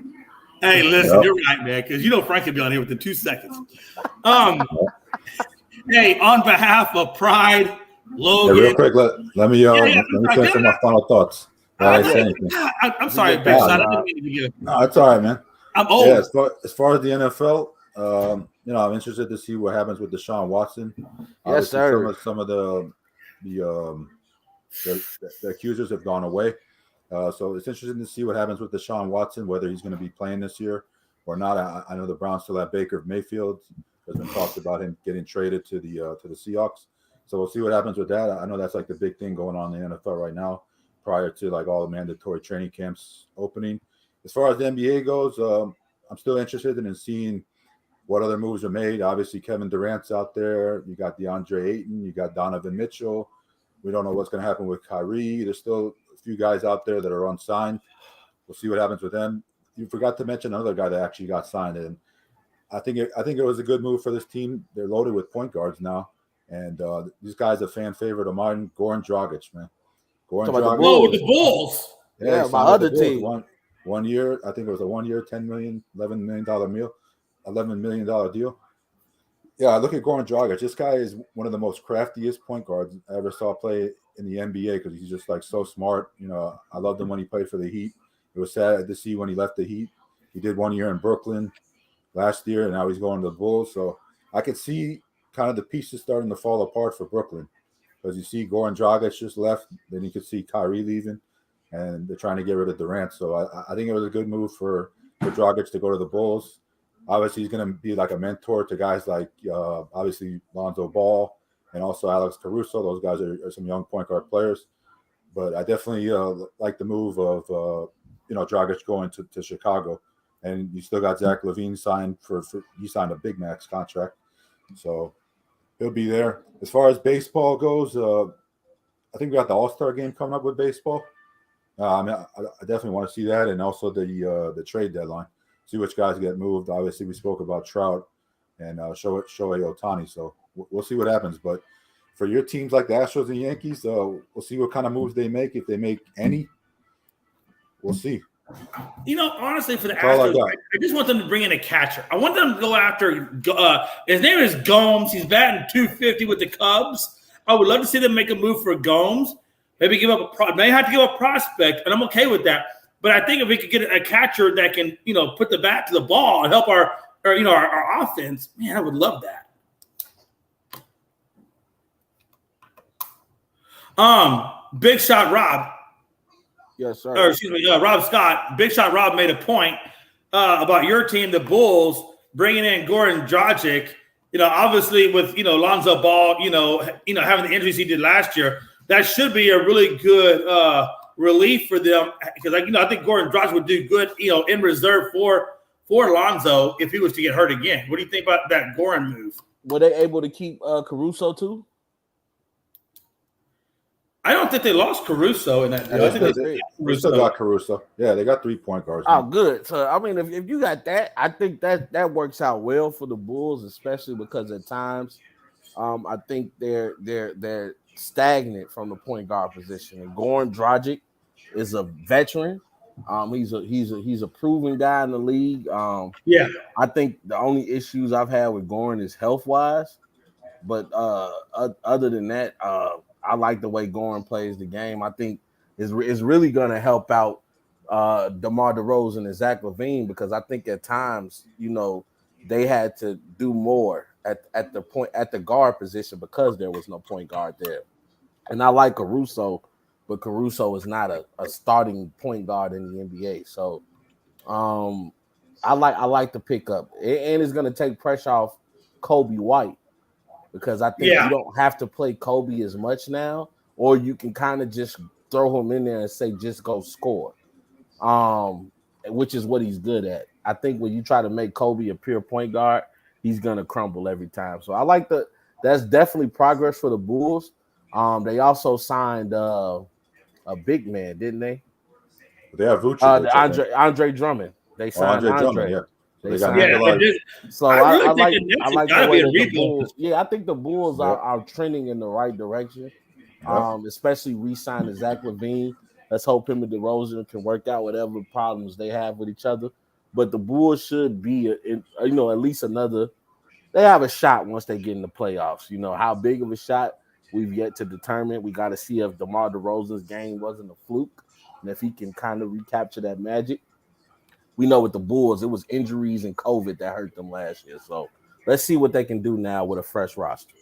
Hey, listen, you're right, man, because Frankie will be on here within 2 seconds. Hey, on behalf of Pride, Logan. Hey, real quick, let me finish my final thoughts. I'm sorry, Big Shot. I didn't mean to be good. No, it's all right, man. I'm old. Yeah, as far as the NFL, I'm interested to see what happens with Deshaun Watson. Yes, sir. Some of the accusers have gone away. So it's interesting to see what happens with Deshaun Watson, whether he's going to be playing this year or not. I know the Browns still have Baker Mayfield. There's been talks about him getting traded to the Seahawks. So we'll see what happens with that. I know that's like the big thing going on in the NFL right now, prior to like all the mandatory training camps opening. As far as the NBA goes, I'm still interested in seeing what other moves are made. Obviously, Kevin Durant's out there. You got DeAndre Ayton. You got Donovan Mitchell. We don't know what's going to happen with Kyrie. There's still a few guys out there that are unsigned. We'll see what happens with them. You forgot to mention another guy that actually got signed, and I think it was a good move for this team. They're loaded with point guards now, and this guy's a fan favorite of mine, Goran Dragic, man. Goran Dragic. Whoa, with the Bulls. Yeah, my other team. 1 year, I think it was a 1 year, $11 million deal. Yeah, look at Goran Dragic. This guy is one of the most craftiest point guards I ever saw play in the NBA because he's just like so smart. I loved him when he played for the Heat. It was sad to see when he left the Heat. He did 1 year in Brooklyn last year, and now he's going to the Bulls. So I could see kind of the pieces starting to fall apart for Brooklyn because you see Goran Dragic just left. Then you could see Kyrie leaving, and they're trying to get rid of Durant. So I think it was a good move for Dragic to go to the Bulls. Obviously, he's going to be like a mentor to guys like obviously Lonzo Ball and also Alex Caruso. Those guys are some young point guard players. But I definitely like the move of Dragic going to Chicago. And you still got Zach LaVine signed he signed a big max contract. So he'll be there. As far as baseball goes, I think we got the All-Star game coming up with baseball. I definitely want to see that, and also the trade deadline. See which guys get moved. Obviously, we spoke about Trout and Shohei Ohtani, so we'll see what happens. But for your teams like the Astros and Yankees, we'll see what kind of moves they make. If they make any, we'll see. Honestly, for the Astros, I just want them to bring in a catcher. I want them to go after his name is Gomes. He's batting .250 with the Cubs. I would love to see them make a move for Gomes. Maybe give up may have to give up a prospect, and I'm okay with that. But I think if we could get a catcher that can, put the bat to the ball and help our offense, man, I would love that. Big Shot Rob. Yes, sir. Or excuse me, Rob Scott. Big Shot Rob made a point about your team, the Bulls, bringing in Goran Dragic. Obviously with Lonzo Ball, having the injuries he did last year, that should be a really good relief for them because I think Goran Dragic would do good in reserve for Lonzo if he was to get hurt again. What do you think about that Goran move? Were they able to keep Caruso too? I don't think they lost Caruso in that deal. Yeah, I think they still got Caruso. Yeah, they got 3 point guards. Oh, good. So I mean, if you got that, I think that works out well for the Bulls, especially because at times, I think they're stagnant from the point guard position. And Goran Dragic is a veteran. He's a proven guy in the league. Yeah. I think the only issues I've had with Goran is health wise, but other than that, I like the way Goran plays the game. I think is really going to help out DeMar DeRozan and Zach LaVine, because I think at times, they had to do more at the guard position because there was no point guard there. And I like Caruso, but Caruso is not a starting point guard in the NBA. So I like the pickup. And it's going to take pressure off Kobe White, because I think you don't have to play Kobe as much now, or you can kind of just throw him in there and say, just go score, which is what he's good at. I think when you try to make Kobe a pure point guard, he's going to crumble every time. So I like that's definitely progress for the Bulls. They also signed a big man, didn't they? They have Vucevic. Andre Drummond. They signed Andre. Drummond, yeah. They got so I like the way that the Bulls. Yeah, I think the Bulls are trending in the right direction. Especially re-signing Zach LaVine. Let's hope him and DeRozan can work out whatever problems they have with each other. But the Bulls should be, at least another. They have a shot once they get in the playoffs. How big of a shot we've yet to determine. We got to see if DeMar DeRozan's game wasn't a fluke, and if he can kind of recapture that magic. We know with the Bulls, it was injuries and COVID that hurt them last year. So let's see what they can do now with a fresh roster.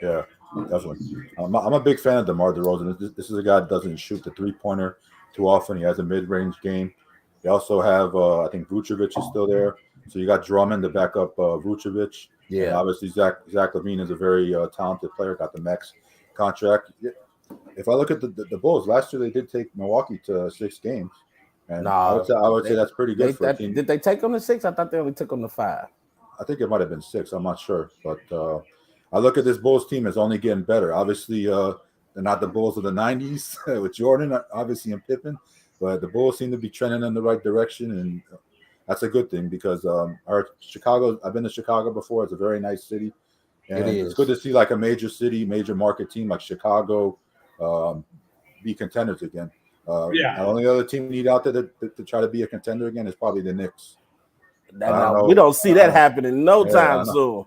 Yeah, definitely. I'm a big fan of DeMar DeRozan. This is a guy that doesn't shoot the three-pointer too often. He has a mid-range game. They also have, I think Vucevic is still there. So you got Drummond to back up Vucevic. Yeah. And obviously, Zach LaVine is a very talented player. Got the max contract. If I look at the Bulls, last year they did take Milwaukee to 6 games. And I would say that's pretty good for a team. Did they take them to 6? I thought they only took them to 5. I think it might have been 6. I'm not sure. But I look at this Bulls team as only getting better. Obviously, they're not the Bulls of the 90s with Jordan, obviously, and Pippen. But the Bulls seem to be trending in the right direction. And that's a good thing because I've been to Chicago before. It's a very nice city. And it's good to see like a major city, major market team like Chicago be contenders again. The only other team we need out there to try to be a contender again is probably the Knicks. We don't see that happening time soon.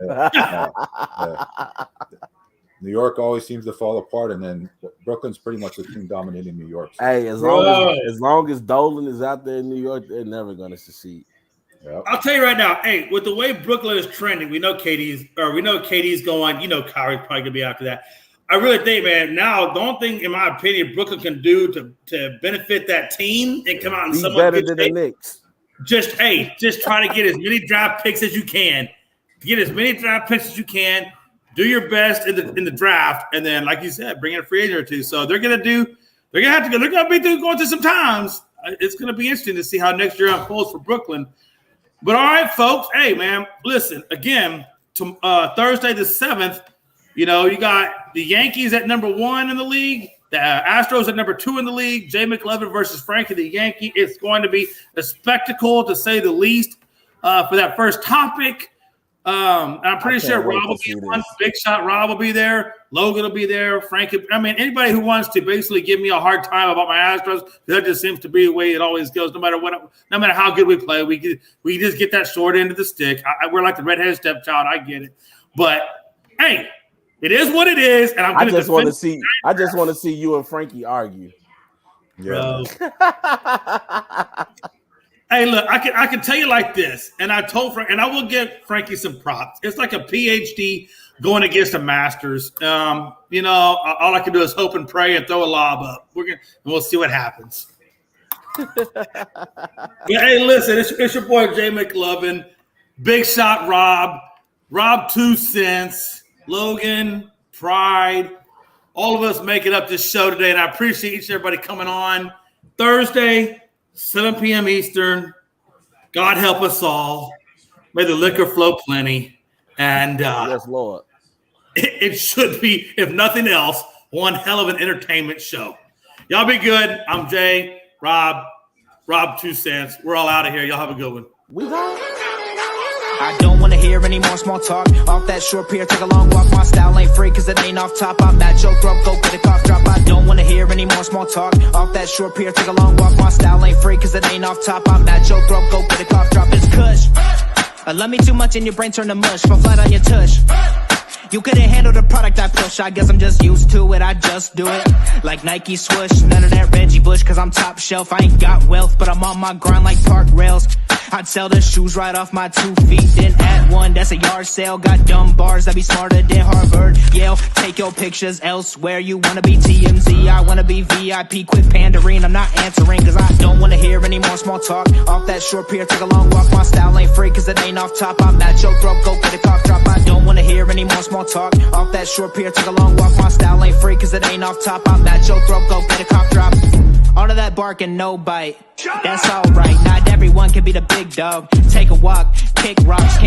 New York always seems to fall apart, and then Brooklyn's pretty much the team dominating New York. So. Hey, as long as Dolan is out there in New York, they're never going to succeed. Yep. I'll tell you right now, hey, with the way Brooklyn is trending, we know KD's going. Kyrie's probably going to be after that. I really think, man, now the only thing, in my opinion, Brooklyn can do to benefit that team and come out and somewhat better than the Knicks. Just try to get as many draft picks as you can. Get as many draft picks as you can. Do your best in the draft, and then, like you said, bring in a free agent or two. So they're gonna be going through some times. It's gonna be interesting to see how next year unfolds for Brooklyn. But all right, folks. Hey, man, listen again. Thursday the 7th. You got the Yankees at number 1 in the league. The Astros at number 2 in the league. Jay Mclovin versus Frankie the Yankee. It's going to be a spectacle, to say the least, for that first topic. I'm pretty sure Rob will be one. Big Shot Rob will be there. Logan will be there. Frankie. I mean, anybody who wants to basically give me a hard time about my Astros, that just seems to be the way it always goes. No matter how good we play, we just get that short end of the stick. We're like the redheaded stepchild. I get it, but hey. It is what it is, and I just want to see you and Frankie argue. Yeah. Hey, look, I can tell you like this, and I told Frank, and I will give Frankie some props. It's like a PhD going against a master's. All I can do is hope and pray and throw a lob up. We'll see what happens. Hey, listen, it's your boy Jay Mclovin, Big Shot Rob 2 cents. Logan, Pride, all of us making up this show today, and I appreciate each and everybody coming on Thursday, 7 p.m. Eastern. God help us all. May the liquor flow plenty. And yes, Lord. It should be, if nothing else, one hell of an entertainment show. Y'all be good. I'm Jay, Rob 2 cents. We're all out of here. Y'all have a good one. I don't wanna hear any more small talk. Off that short pier, take a long walk. My style ain't free, cause it ain't off top. I'm at your throat, go get a cough drop. I don't wanna hear any more small talk. Off that short pier, take a long walk. My style ain't free, cause it ain't off top. I'm at your throat, go get a cough drop. It's kush. I love me too much and your brain turn to mush. Fall flat on your tush. You couldn't handle the product I push. I guess I'm just used to it, I just do it. Like Nike swoosh, none of that Reggie Bush, cause I'm top shelf. I ain't got wealth, but I'm on my grind like park rails. I'd sell the shoes right off my 2 feet, then add one, that's a yard sale. Got dumb bars that be smarter than Harvard, Yale. Take your pictures elsewhere, you wanna be TMZ, I wanna be VIP. Quit pandering, I'm not answering, cause I don't wanna hear any more small talk. Off that short pier, take a long walk. My style ain't free, cause it ain't off top. I'm at your throat, go get a cough drop. I don't wanna hear any more small talk. Off that short pier, take a long walk. My style ain't free, cause it ain't off top. I'm at your throat, go get a cough drop. All of that bark and no bite, that's alright. Not everyone can be the big dog. Take a walk, kick rocks.